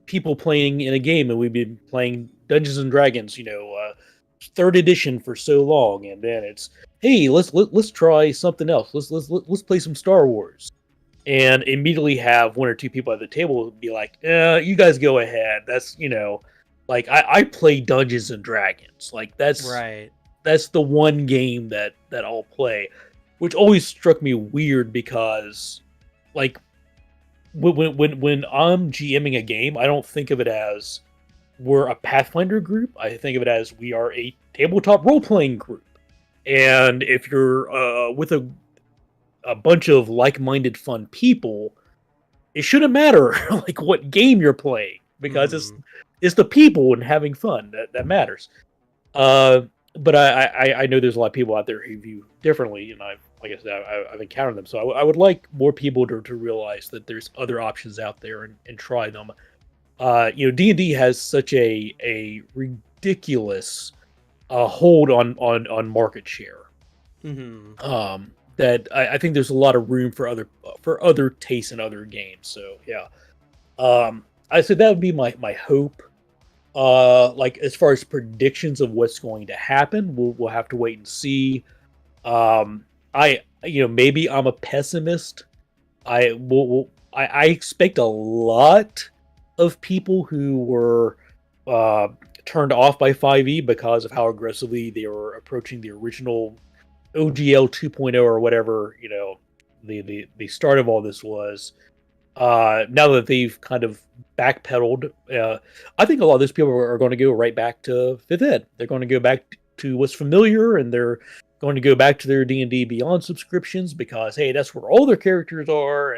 people playing in a game, and we've been playing Dungeons and Dragons, third edition for so long, and then it's, hey, let's try something else. Let's play some Star Wars, and immediately have one or two people at the table be like, you guys go ahead. That's like I play Dungeons and Dragons. Like that's right. That's the one game that I'll play, which always struck me weird because, like, when I'm GMing a game, I don't think of it as we're a Pathfinder group. I think of it as we are a tabletop role-playing group. And if you're with a bunch of like-minded fun people, it shouldn't matter like what game you're playing, because it's the people and having fun that matters. But I know there's a lot of people out there who view differently, and like I said, I've encountered them. So I would like more people to realize that there's other options out there and try them. D&D has such a ridiculous hold on market share. That I think there's a lot of room for other tastes in other games. So yeah, I said that would be my hope. Like as far as predictions of what's going to happen, we'll have to wait and see. I maybe I'm a pessimist. I expect a lot of people who were uh, turned off by 5e because of how aggressively they were approaching the original OGL 2.0 or whatever, the start of all this was. Now that they've kind of backpedaled, I think a lot of those people are going to go right back to 5th Ed. They're going to go back to what's familiar, and they're going to go back to their D&D Beyond subscriptions because, hey, that's where all their characters are,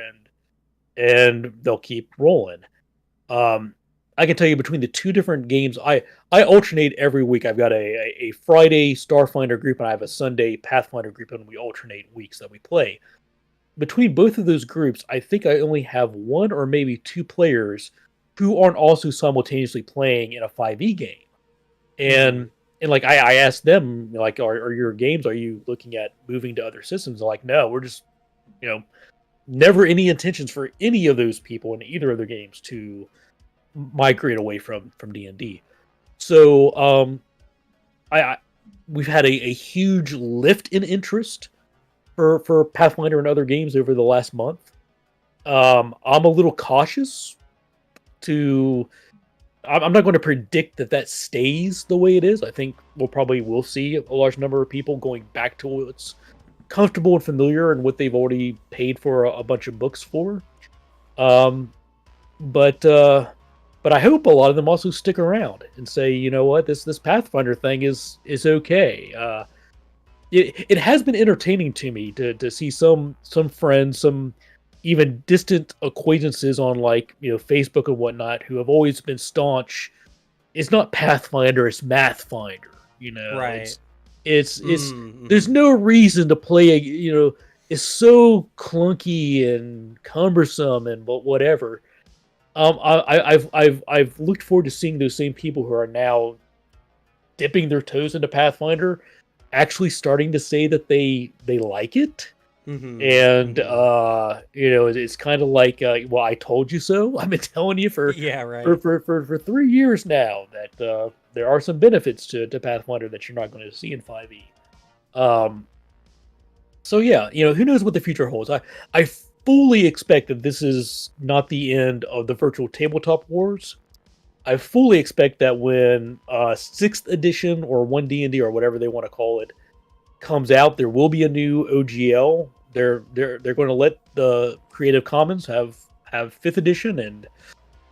and they'll keep rolling. I can tell you between the two different games, I alternate every week. I've got a Friday Starfinder group and I have a Sunday Pathfinder group, and we alternate weeks that we play. Between both of those groups, I think I only have one or maybe two players who aren't also simultaneously playing in a 5e game. And like I asked them, like, are your games, are you looking at moving to other systems? They're like, no, we're just, never any intentions for any of those people in either of their games to migrate away from D&D. So I we've had a huge lift in interest for Pathfinder and other games over the last month. I'm a little cautious to. I'm not going to predict that stays the way it is. I think we'll see a large number of people going back to what's comfortable and familiar and what they've already paid for a bunch of books for. But I hope a lot of them also stick around and say, you know what, this Pathfinder thing is okay. It has been entertaining to me to see some friends, some even distant acquaintances on Facebook and whatnot who have always been staunch. It's not Pathfinder, it's Mathfinder. Right. It's there's no reason to play it's so clunky and cumbersome and whatever. I've looked forward to seeing those same people who are now dipping their toes into Pathfinder actually starting to say that they like it. And it's kind of like, well, I told you so. I've been telling you for 3 years now that there are some benefits to Pathfinder that you're not going to see in 5e. So yeah, who knows what the future holds. I fully expect that this is not the end of the virtual tabletop wars. I fully expect that when 6th edition or 1D&D or whatever they want to call it comes out, there will be a new OGL. They're going to let the Creative Commons have 5th edition, and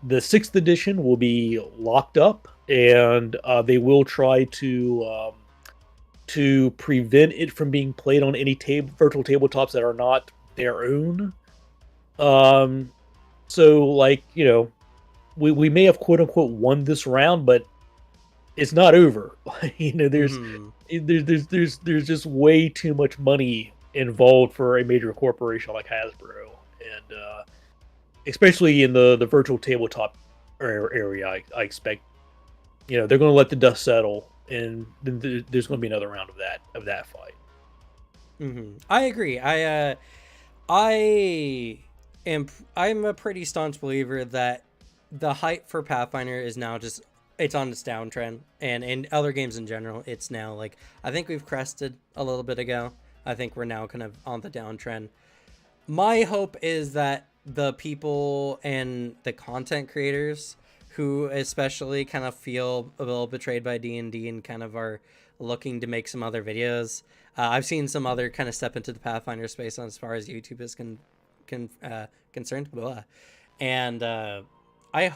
the 6th edition will be locked up, and they will try to prevent it from being played on any virtual tabletops that are not their own. So we may have quote unquote won this round, but it's not over. There's just way too much money involved for a major corporation like Hasbro, and especially in the virtual tabletop area, I expect they're going to let the dust settle, and then there's going to be another round of that fight. I agree. I'm a pretty staunch believer that the hype for Pathfinder is now just, it's on its downtrend, and in other games in general, it's now like, I think we've crested a little bit ago. I think we're now kind of on the downtrend. My hope is that the people and the content creators who especially kind of feel a little betrayed by D&D and kind of are looking to make some other videos. I've seen some other kind of step into the Pathfinder space as far as YouTube is concerned. Blah. And I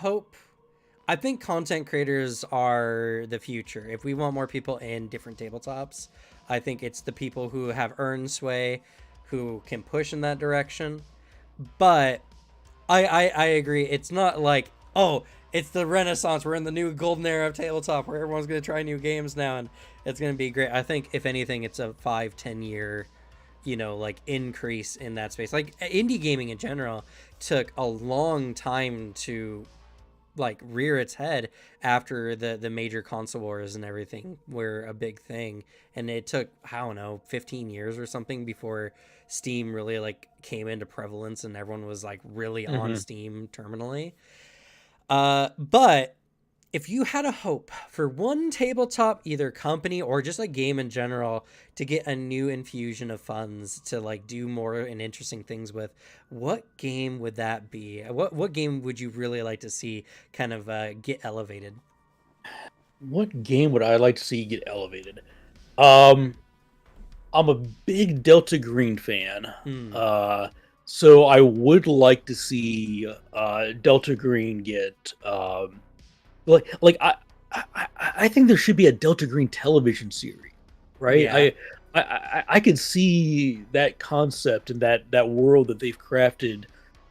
think content creators are the future. If we want more people in different tabletops, I think it's the people who have earned sway, who can push in that direction. But I agree. It's not like, oh, it's the Renaissance. We're in the new golden era of tabletop where everyone's going to try new games now and it's going to be great. I think if anything, it's a 5-10 year, increase in that space. Like indie gaming in general took a long time to rear its head after the major console wars and everything were a big thing, and it took, I don't know, 15 years or something before Steam really came into prevalence and everyone was really on Steam terminally. But if you had a hope for one tabletop, either company or just a game in general, to get a new infusion of funds to like do more and interesting things with, what game would that be? What game would you really like to see kind of get elevated? What game would I like to see get elevated? Um, I'm a big Delta Green fan. Hmm. Uh, so I would like to see Delta Green get like I think there should be a Delta Green television series, right? Yeah. I could see that concept and that world that they've crafted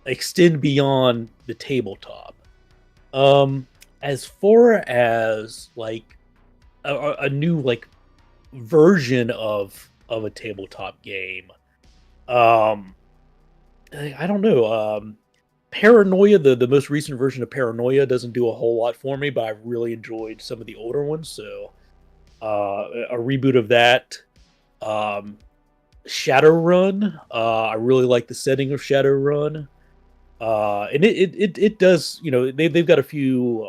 extend beyond the tabletop. Um, as far as like a new like version of a tabletop game, um, I don't know. Paranoia, the most recent version of Paranoia, doesn't do a whole lot for me, but I've really enjoyed some of the older ones. So a reboot of that. Um, Shadowrun, I really like the setting of Shadowrun. And it does, you know, they've got a few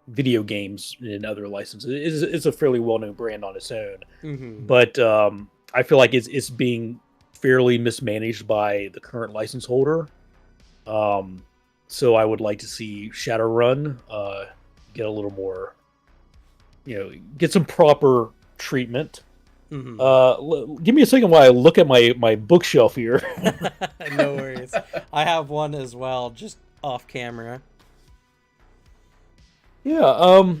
video games and other licenses. It's a fairly well known brand on its own, Hmm. but I feel like it's being fairly mismanaged by the current license holder. Um, so I would like to see Shadowrun get a little more, you know, get some proper treatment. Hmm. Give me a second while I look at my bookshelf here. No worries. I have one as well, just off camera. Yeah,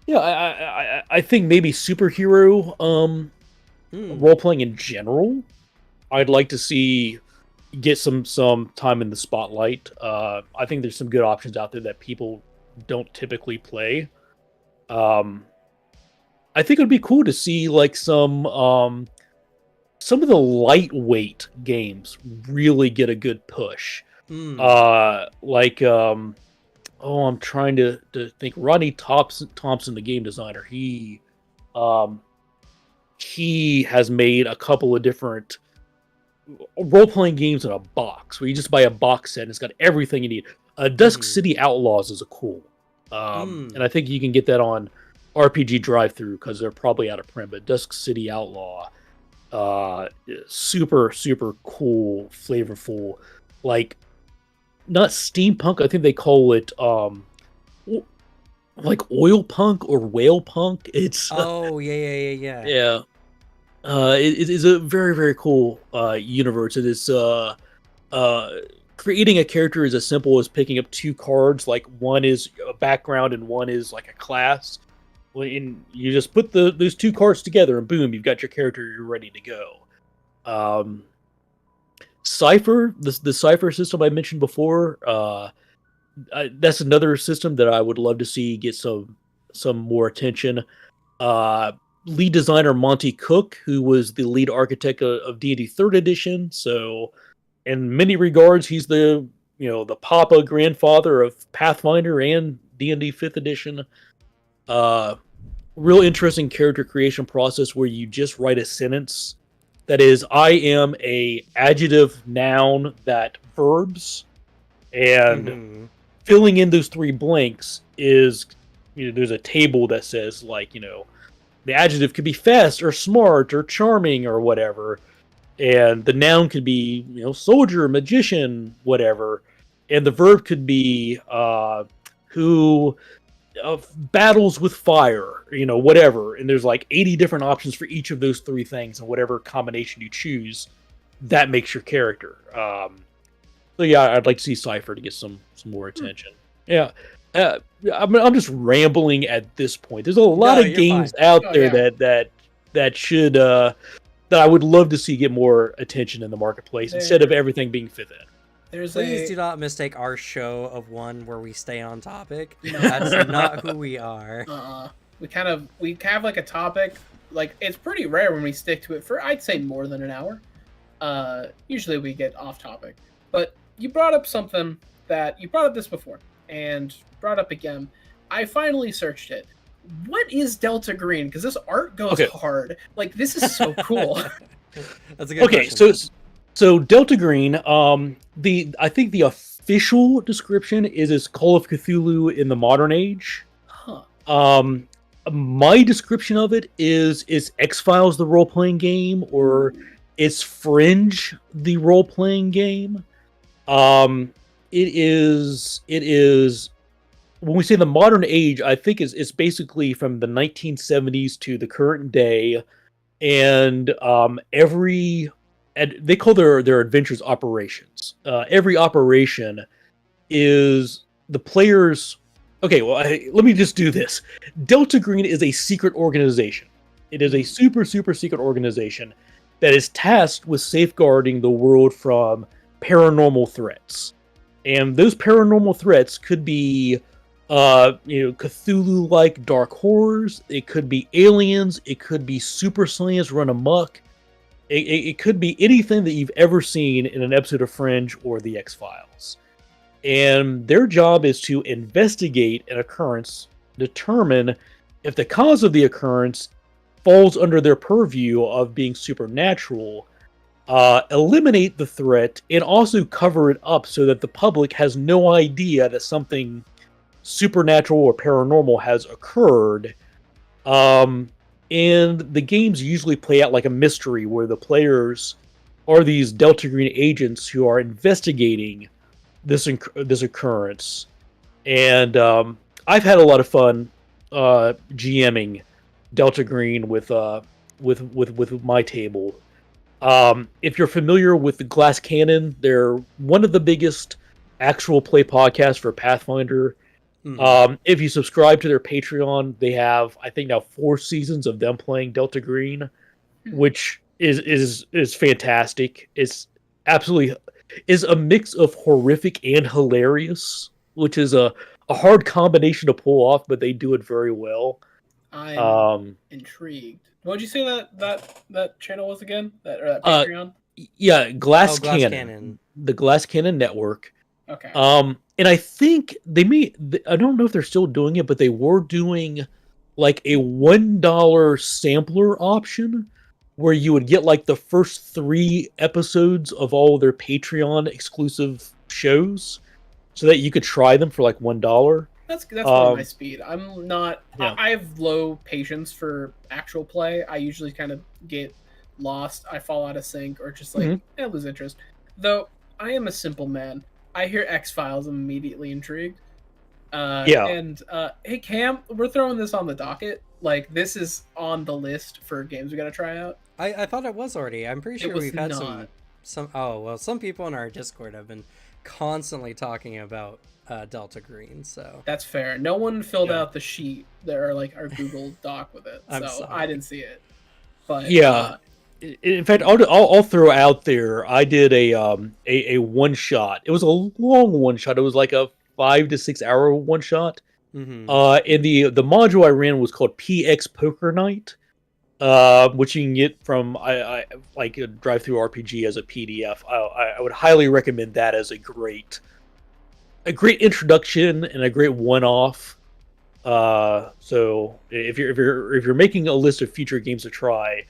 yeah, I think maybe superhero Hmm. role playing in general. I'd like to see get some time in the spotlight. I think there's some good options out there that people don't typically play. Um, I think it'd be cool to see like some of the lightweight games really get a good push. Hmm. Like oh, I'm trying to think. Ronnie Thompson, the game designer, um he has made a couple of different role playing games in a box where you just buy a box set and it's got everything you need. Dusk Hmm. City Outlaws is a cool, and Hmm. I think you can get that on RPG Drive Through because they're probably out of print. But Dusk City Outlaw, super cool, flavorful, like not steampunk. I think they call it o- like oil punk or whale punk. It's Oh, yeah, yeah, yeah, yeah. yeah. It is a very cool universe. It is uh, creating a character is as simple as picking up two cards. Like one is a background and one is like a class. And you just put those two cards together, and boom, you've got your character. You're ready to go. Um, Cipher, the Cipher system I mentioned before. That's another system that I would love to see get some more attention. Uh, Lead designer Monty Cook, who was the lead architect of D&D Third Edition, so in many regards, he's the the papa grandfather of Pathfinder and D&D Fifth Edition. Uh, Real interesting character creation process where you just write a sentence that is, I am a adjective noun that verbs, and Hmm. filling in those three blanks is, there's a table that says like, the adjective could be fast or smart or charming or whatever, and the noun could be soldier, magician, whatever, and the verb could be who battles with fire, whatever. And there's like 80 different options for each of those three things, and whatever combination you choose, that makes your character. So yeah, I'd like to see Cipher to get some more attention. Yeah. Uh, I'm just rambling at this point. There's a lot No, of you're fine. games out Oh there yeah. that should that I would love to see get more attention in the marketplace instead of There, everything being fifth ed. there's Please a do not mistake our show of one where we stay on topic. no. That's not who we are. We have like a topic. Like it's pretty rare when we stick to it for I'd say more than an hour. Usually we get off topic, but you brought up something that you brought up this before and brought up again. I finally searched it. What is Delta Green? Because this art goes Okay. hard. Like this is so cool. That's a good Okay, question. so Delta Green, I think the official description is it's Call of Cthulhu in the modern age. Huh. My description of it is X-Files the role-playing game, or is Fringe the role-playing game. It is when we say the modern age, I think it's basically from the 1970s to the current day, and they call their adventures operations. Every operation is the players. Okay, well, let me just do this. Delta Green is a secret organization. It is a super secret organization that is tasked with safeguarding the world from paranormal threats. And those paranormal threats could be Cthulhu-like dark horrors. It could be aliens. It could be super science run amok. It could be anything that you've ever seen in an episode of Fringe or The X-Files. And their job is to investigate an occurrence, determine if the cause of the occurrence falls under their purview of being supernatural, eliminate the threat, and also cover it up so that the public has no idea that something supernatural or paranormal has occurred. And the games usually play out like a mystery where the players are these Delta Green agents who are investigating this occurrence. And I've had a lot of fun GMing Delta Green with my table. If you're familiar with the Glass Cannon, they're one of the biggest actual play podcasts for Pathfinder. If you subscribe to their Patreon, they have, I think now, 4 seasons of them playing Delta Green, which is fantastic. It's absolutely is a mix of horrific and hilarious, which is a hard combination to pull off, but they do it very well. I'm intrigued. What did you say that channel was again? That Patreon? Yeah, Glass Cannon. The Glass Cannon Network. Okay. And I think I don't know if they're still doing it, but they were doing like a $1 sampler option where you would get like the first 3 episodes of all their Patreon exclusive shows so that you could try them for like $1. That's more my speed. I'm not. Yeah. I have low patience for actual play. I usually kind of get lost. I fall out of sync or just like I lose interest. Though I am a simple man. I hear X-Files, I'm immediately intrigued. And hey Cam, we're throwing this on the docket. Like this is on the list for games we got to try out. I thought it was already. I'm pretty sure we've had some. Oh well, some people in our Discord have been constantly talking about Delta Green, so that's fair. No one filled out the sheet there, like our Google Doc with it, so sorry. I didn't see it. But in fact, I'll throw out there. I did a one shot. It was a long one shot. It was like a 5 to 6 hour one shot. And the module I ran was called PX Poker Night, which you can get from I like a drive-through RPG as a PDF. I would highly recommend that as a great introduction and a great one-off. So if you're making a list of future games to try,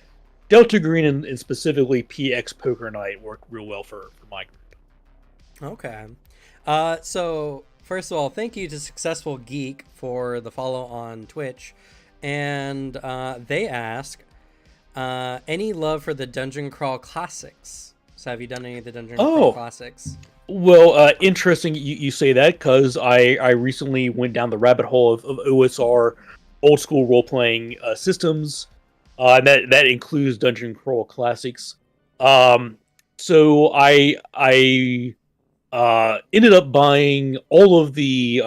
Delta Green and specifically PX Poker Night work real well for my group. Okay. So first of all, thank you to Successful Geek for the follow on Twitch. And they ask, any love for the Dungeon Crawl Classics? So have you done any of the Dungeon Crawl Classics? Well, interesting you say that, because I recently went down the rabbit hole of OSR, old school role-playing systems. That includes Dungeon Crawl Classics. So I ended up buying all of the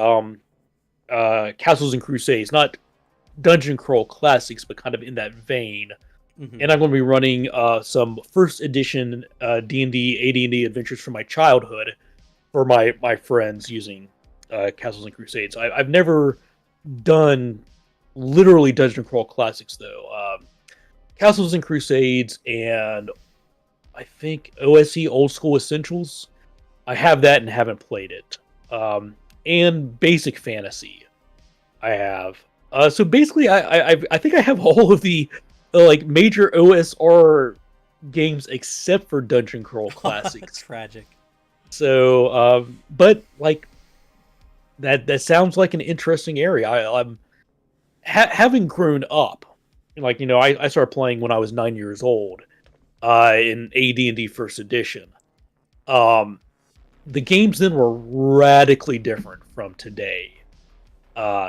Castles and Crusades, not Dungeon Crawl Classics, but kind of in that vein. And I'm going to be running some first edition D&D, AD&D adventures from my childhood for my friends using Castles and Crusades. I've never done literally Dungeon Crawl Classics though. Castles and Crusades and I think OSE Old School Essentials. I have that and haven't played it. And Basic Fantasy I have. So basically I think I have all of the like major OSR games except for Dungeon Crawl Classics. That's tragic. So, but like that sounds like an interesting area. I'm having grown up, like I started playing when I was 9 years old, in AD&D First Edition. Um, the games then were radically different from today.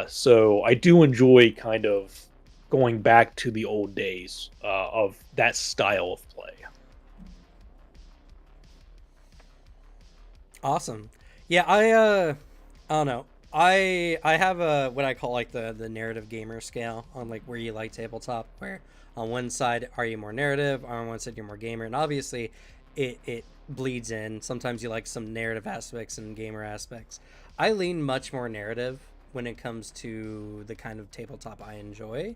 So I do enjoy kind of going back to the old days of that style of play. Awesome. Yeah, I don't know. I have a what I call like the narrative gamer scale on like where you like tabletop, where on one side are you more narrative, on one side you're more gamer, and obviously it bleeds in. Sometimes you like some narrative aspects and gamer aspects. I lean much more narrative when it comes to the kind of tabletop I enjoy.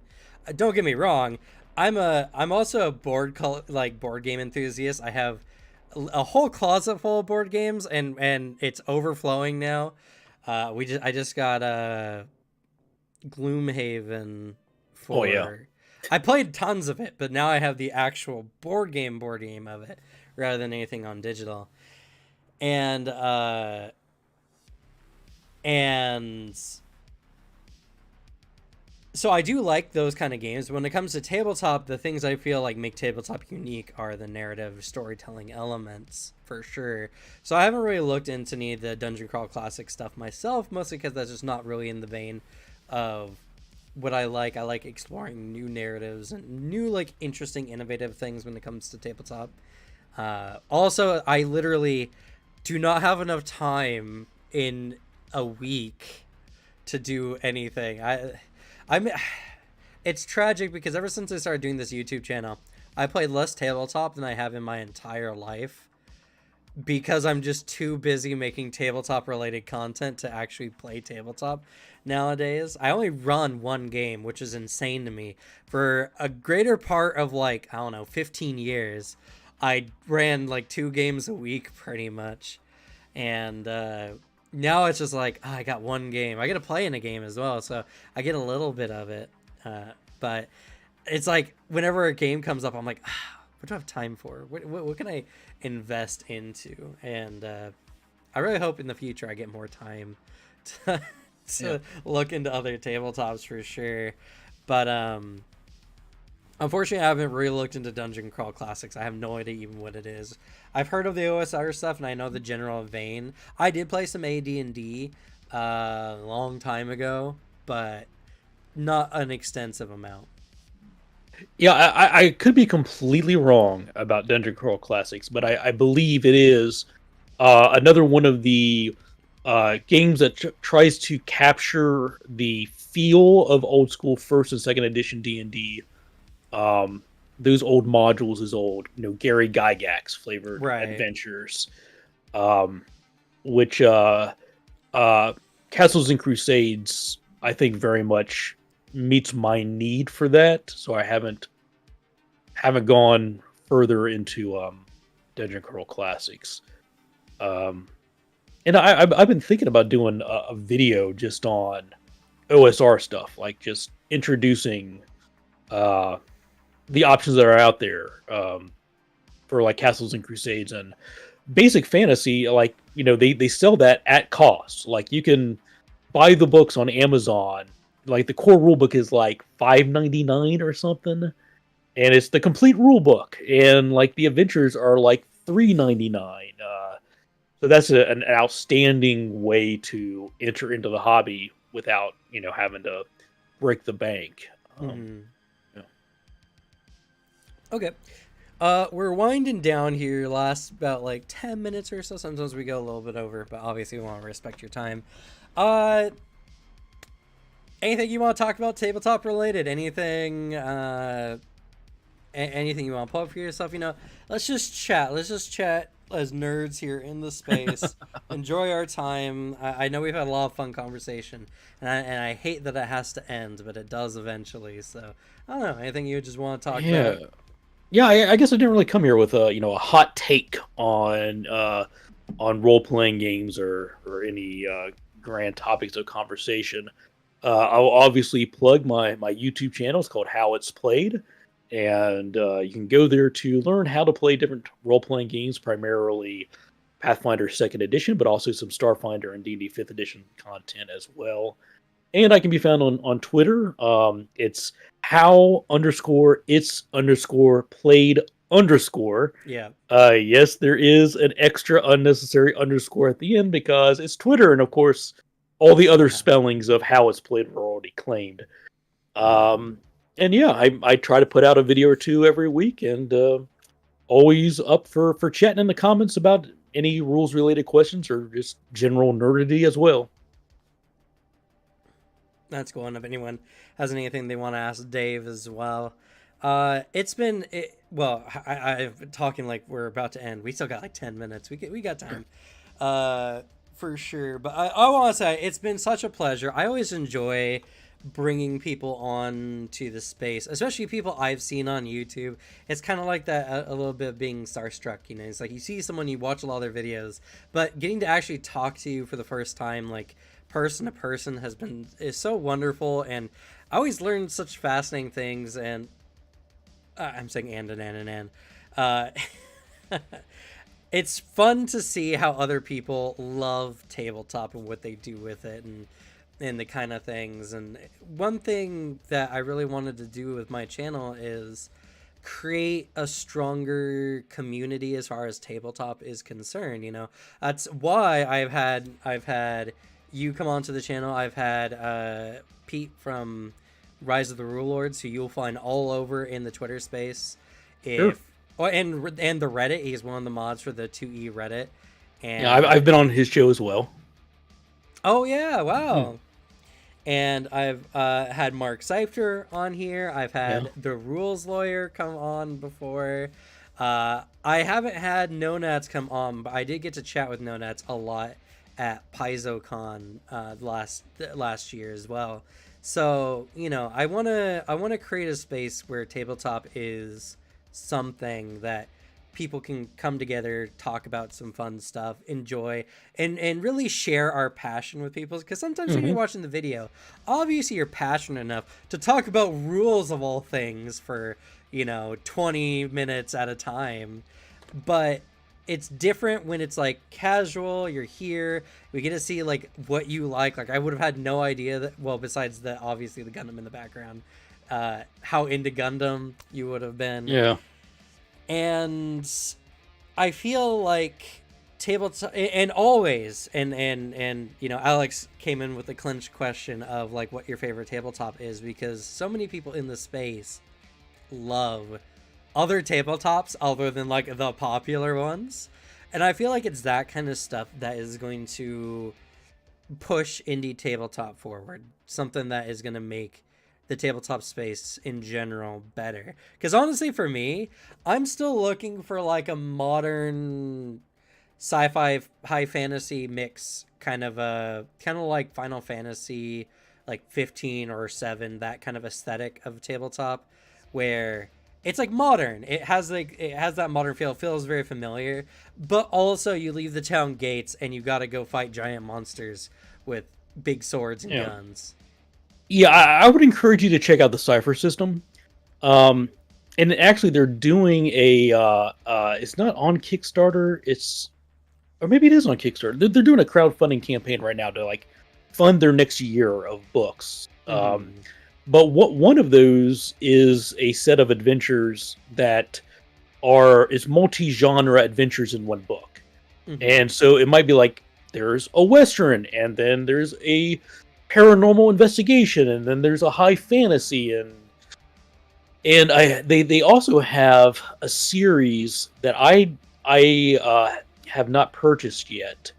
Don't get me wrong, I'm also a board game enthusiast. I have a whole closet full of board games, and it's overflowing now. I just got Gloomhaven Oh yeah. for. I played tons of it, but now I have the actual board game of it rather than anything on digital. And and so I do like those kind of games. When it comes to tabletop, the things I feel like make tabletop unique are the narrative storytelling elements for sure. So I haven't really looked into any of the Dungeon Crawl Classic stuff myself, mostly because that's just not really in the vein of what I like. I like exploring new narratives and new like interesting, innovative things when it comes to tabletop. Also, I literally do not have enough time in a week to do anything. I'm it's tragic because ever since I started doing this YouTube channel, I played less tabletop than I have in my entire life because I'm just too busy making tabletop related content to actually play tabletop nowadays. I only run one game, which is insane to me. For a greater part of like, I don't know, 15 years, I ran like 2 games a week pretty much. And now it's just like, I got one game. I get to play in a game as well, so I get a little bit of it. But it's like whenever a game comes up, I'm like, what do I have time for? What can I invest into? And I really hope in the future I get more time to, look into other tabletops for sure. But unfortunately, I haven't really looked into Dungeon Crawl Classics. I have no idea even what it is. I've heard of the OSR stuff, and I know the general vein. I did play some AD&D a long time ago, but not an extensive amount. Yeah, I could be completely wrong about Dungeon Crawl Classics, but I believe it is another one of the games that tries to capture the feel of old school first and second edition D&D. Those old modules, as old, Gary Gygax flavored Right. adventures, um, which Castles and Crusades, I think, very much meets my need for that. So I haven't gone further into Dungeon Crawl Classics. Um, and I've been thinking about doing a video just on OSR stuff, like just introducing uh, the options that are out there for like Castles and Crusades and basic fantasy. Like they sell that at cost. Like you can buy the books on Amazon. Like the core rule book is like $5.99 or something, and it's the complete rule book. And like the adventures are like $3.99. So that's an outstanding way to enter into the hobby without having to break the bank. Mm-hmm. Yeah. Okay. We're winding down here. Last about like 10 minutes or so. Sometimes we go a little bit over, but obviously we want to respect your time. Uh, Anything you want to talk about tabletop related? Anything? Anything you want to plug for yourself? Let's just chat. Let's just chat as nerds here in the space. Enjoy our time. I know we've had a lot of fun conversation, and I hate that it has to end, but it does eventually. So I don't know. Anything you just want to talk about? Yeah, I guess I didn't really come here with a hot take on role playing games or any grand topics of conversation. I'll obviously plug my YouTube channel. It's called How It's Played, and you can go there to learn how to play different role playing games, primarily Pathfinder Second Edition, but also some Starfinder and D&D Fifth Edition content as well. And I can be found on Twitter. It's how_it's_played_. Yeah. Yes, there is an extra unnecessary underscore at the end because it's Twitter, and of course, all the other spellings of how it's played were already claimed. And yeah, I try to put out a video or two every week, and always up for chatting in the comments about any rules related questions or just general nerdity as well. That's cool. And if anyone has anything they want to ask Dave as well, it's been I've been talking like we're about to end. We still got like 10 minutes. We got time, for sure. But I want to say it's been such a pleasure. I always enjoy bringing people on to the space, especially people I've seen on YouTube. It's kind of like that, a little bit of being starstruck, you know. It's like you see someone, you watch a lot of their videos, but getting to actually talk to you for the first time, like person to person, is so wonderful. And I always learn such fascinating things. And I'm saying and it's fun to see how other people love tabletop and what they do with it, and the kind of things. And one thing that I really wanted to do with my channel is create a stronger community as far as tabletop is concerned. You know, that's why I've had you come onto the channel. I've had Pete from Rise of the Rule Lords, who you'll find all over in the Twitter space. Sure. And the Reddit. He's one of the mods for the 2E Reddit. And yeah, I've been on his show as well. Oh yeah, wow. And I've had Mark Seifter on here. I've had the Rules Lawyer come on before. I haven't had NoNats come on, but I did get to chat with NoNats a lot at PaizoCon last year as well. So, you know, I wanna create a space where tabletop is something that people can come together, talk about some fun stuff, enjoy, and really share our passion with people. Because sometimes when you're watching the video, obviously you're passionate enough to talk about rules of all things for, 20 minutes at a time. But it's different when it's like casual, you're here, we get to see like what you like. Like I would have had no idea that, well, besides the obviously the Gundam in the background, how into Gundam you would have been. Yeah. And I feel like tabletop, and always, and Alex came in with the clinch question of like what your favorite tabletop is, because so many people in the space love other tabletops other than like the popular ones. And I feel like it's that kind of stuff that is going to push indie tabletop forward, something that is going to make the tabletop space in general better. Because honestly, for me, I'm still looking for like a modern sci-fi high fantasy mix, kind of like Final Fantasy like 15 or 7, that kind of aesthetic of tabletop, where it's like modern. It has that modern feel. It feels very familiar, but also you leave the town gates and you got to go fight giant monsters with big swords and guns. Yeah, I would encourage you to check out the Cypher system. And actually, they're doing a. It's not on Kickstarter. Or maybe it is on Kickstarter. They're doing a crowdfunding campaign right now to like fund their next year of books. But one of those is a set of adventures that is multi-genre adventures in one book. And so it might be like there's a Western, and then there's a paranormal investigation, and then there's a high fantasy, and they also have a series that I have not purchased yet,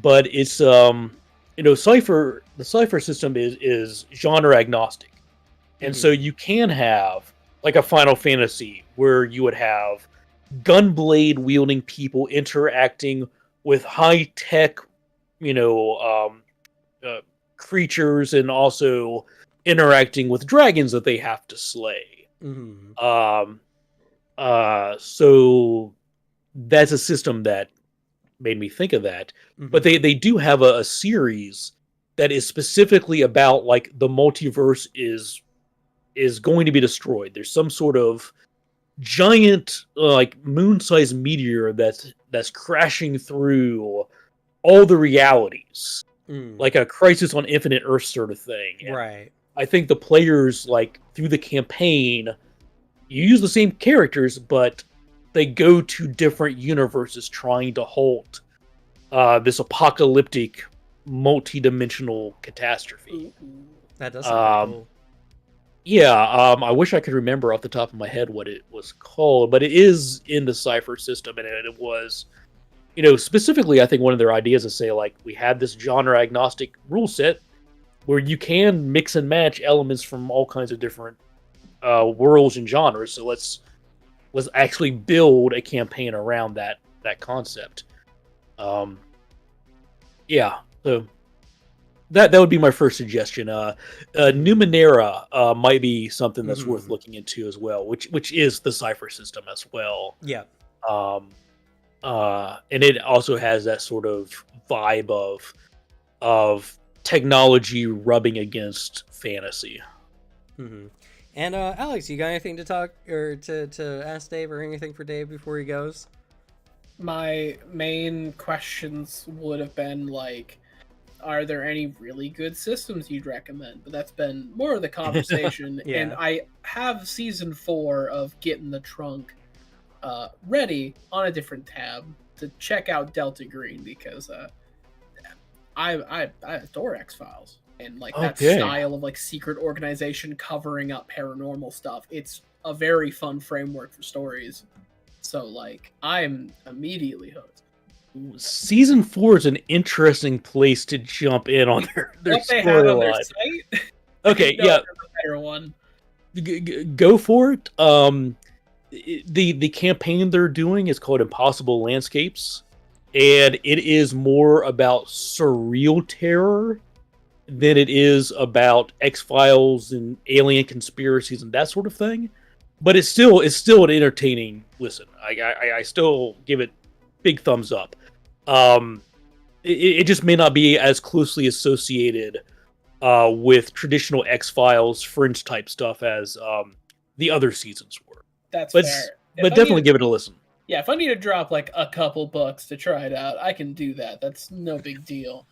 but it's Cypher. The Cypher system is genre agnostic. And so you can have like a Final Fantasy where you would have gunblade wielding people interacting with high tech, creatures, and also interacting with dragons that they have to slay. So that's a system that made me think of that. But they do have a series that is specifically about like the multiverse is going to be destroyed. There's some sort of giant like moon-sized meteor that's crashing through all the realities, Mm, like a Crisis on Infinite Earth sort of thing. And right. I think the players, like through the campaign, you use the same characters, but they go to different universes trying to halt this apocalyptic, multi-dimensional catastrophe. Ooh. That does sound pretty Um, cool. yeah, I wish I could remember off the top of my head what it was called, but it is in the Cipher system, and it was, specifically, I think one of their ideas is say, like, we have this genre agnostic rule set where you can mix and match elements from all kinds of different worlds and genres. So let's actually build a campaign around that concept. Um, yeah, so that would be my first suggestion. Numenera might be something that's worth Mhm. looking into as well, which is the Cipher system as well. Yeah. Um, and it also has that sort of vibe of technology rubbing against fantasy. Hmm. And Alex, you got anything to talk or to ask Dave or anything for Dave before he goes? My main questions would have been like, are there any really good systems you'd recommend? But that's been more of the conversation. And Yeah. I have season 4 of Get in the Trunk ready on a different tab to check out Delta Green because I adore X Files and like that Okay. style of like secret organization covering up paranormal stuff. It's a very fun framework for stories. So like I'm immediately hooked. Season 4 is an interesting place to jump in on their What they had on their storyline. site, I Okay, didn't know yeah, there was a better one. go for it. The campaign they're doing is called Impossible Landscapes, and it is more about surreal terror than it is about X Files and alien conspiracies and that sort of thing. But it's still an entertaining listen. I still give it big thumbs up. Um, it just may not be as closely associated with traditional X Files Fringe type stuff as the other seasons were. That's But fair. If but I need definitely to, give it a listen. yeah, if I need to drop like a couple bucks to try it out, I can do that. That's no big deal.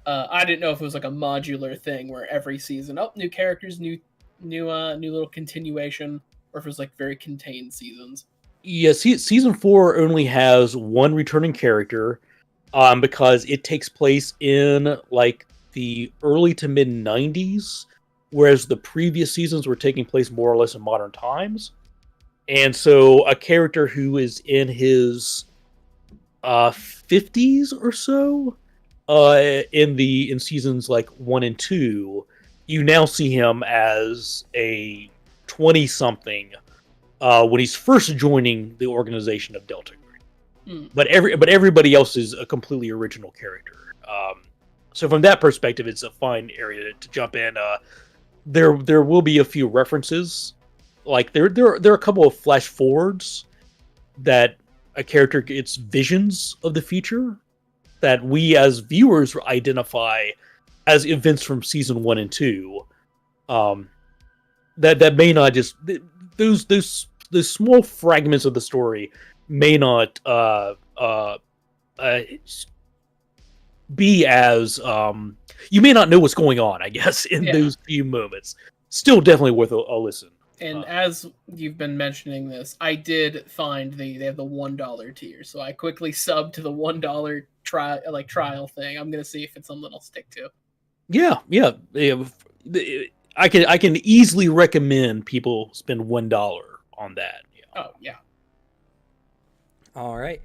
I didn't know if it was like a modular thing where every season, oh, new characters, new little continuation, or if it was like very contained seasons. Yeah, season 4 only has one returning character, because it takes place in like the early to mid '90s, whereas the previous seasons were taking place more or less in modern times. And so, a character who is in his 50s or so, in seasons like 1 and 2, you now see him as a 20 something when he's first joining the organization of Delta Green. Hmm. But everybody else is a completely original character. So from that perspective, it's a fine area to jump in. There will be a few references, like there are a couple of flash forwards that a character gets visions of the future that we as viewers identify as events from season 1 and 2. Um, that may not just those small fragments of the story may not be as you may not know what's going on, I guess, in Yeah. those few moments. Still definitely worth a listen. And as you've been mentioning this, I did find they have the $1 tier, so I quickly subbed to the $1 trial thing. I'm gonna see if it's something I'll stick to. Yeah. I can easily recommend people spend $1 on that. Yeah. Oh yeah, All right.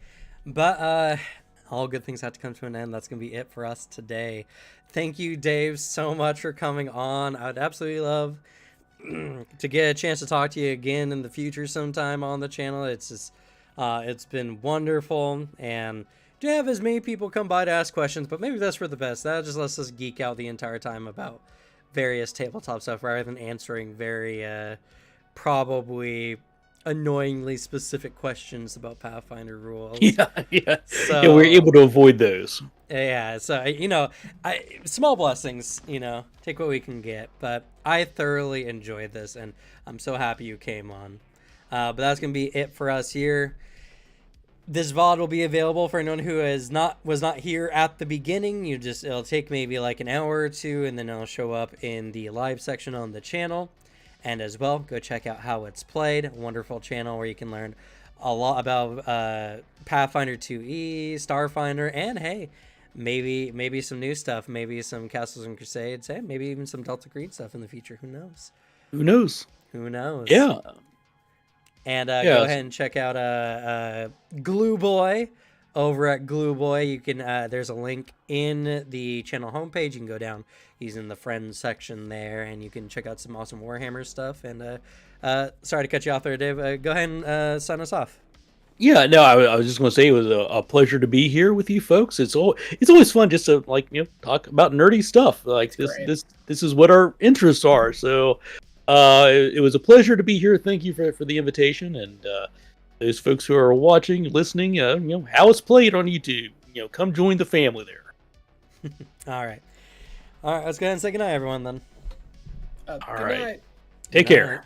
But all good things have to come to an end. That's going to be it for us today. Thank you, Dave, so much for coming on. I would absolutely love to get a chance to talk to you again in the future sometime on the channel. It's just it's been wonderful, and do have as many people come by to ask questions, but maybe that's for the best. That just lets us geek out the entire time about various tabletop stuff rather than answering very probably annoyingly specific questions about Pathfinder rules. Yeah. So, Yeah, we're able to avoid those. yeah, so small blessings, take what we can get. But I thoroughly enjoyed this, and I'm so happy you came on. But that's gonna be it for us here. This VOD will be available for anyone who was not here at the beginning. It'll take maybe like an hour or two, and then it'll show up in the live section on the channel. And as well, go check out How It's Played, a wonderful channel where you can learn a lot about Pathfinder 2E, Starfinder, and hey, maybe some new stuff, maybe some Castles and Crusades, hey, maybe even some Delta Green stuff in the future. Who knows? Who knows? Who knows? Yeah. And go ahead and check out Glue Boy over at Glue Boy. You can there's a link in the channel homepage. You can go down using the friends section there, and you can check out some awesome Warhammer stuff. And sorry to cut you off there, Dave. Go ahead and sign us off. Yeah, no, I was just going to say it was a pleasure to be here with you folks. It's always fun just to talk about nerdy stuff. Like this is what our interests are. So it was a pleasure to be here. Thank you for the invitation, and those folks who are watching, listening, How It's Played on YouTube. Come join the family there. All right, let's go ahead and say goodnight, everyone. Then. All right, take care.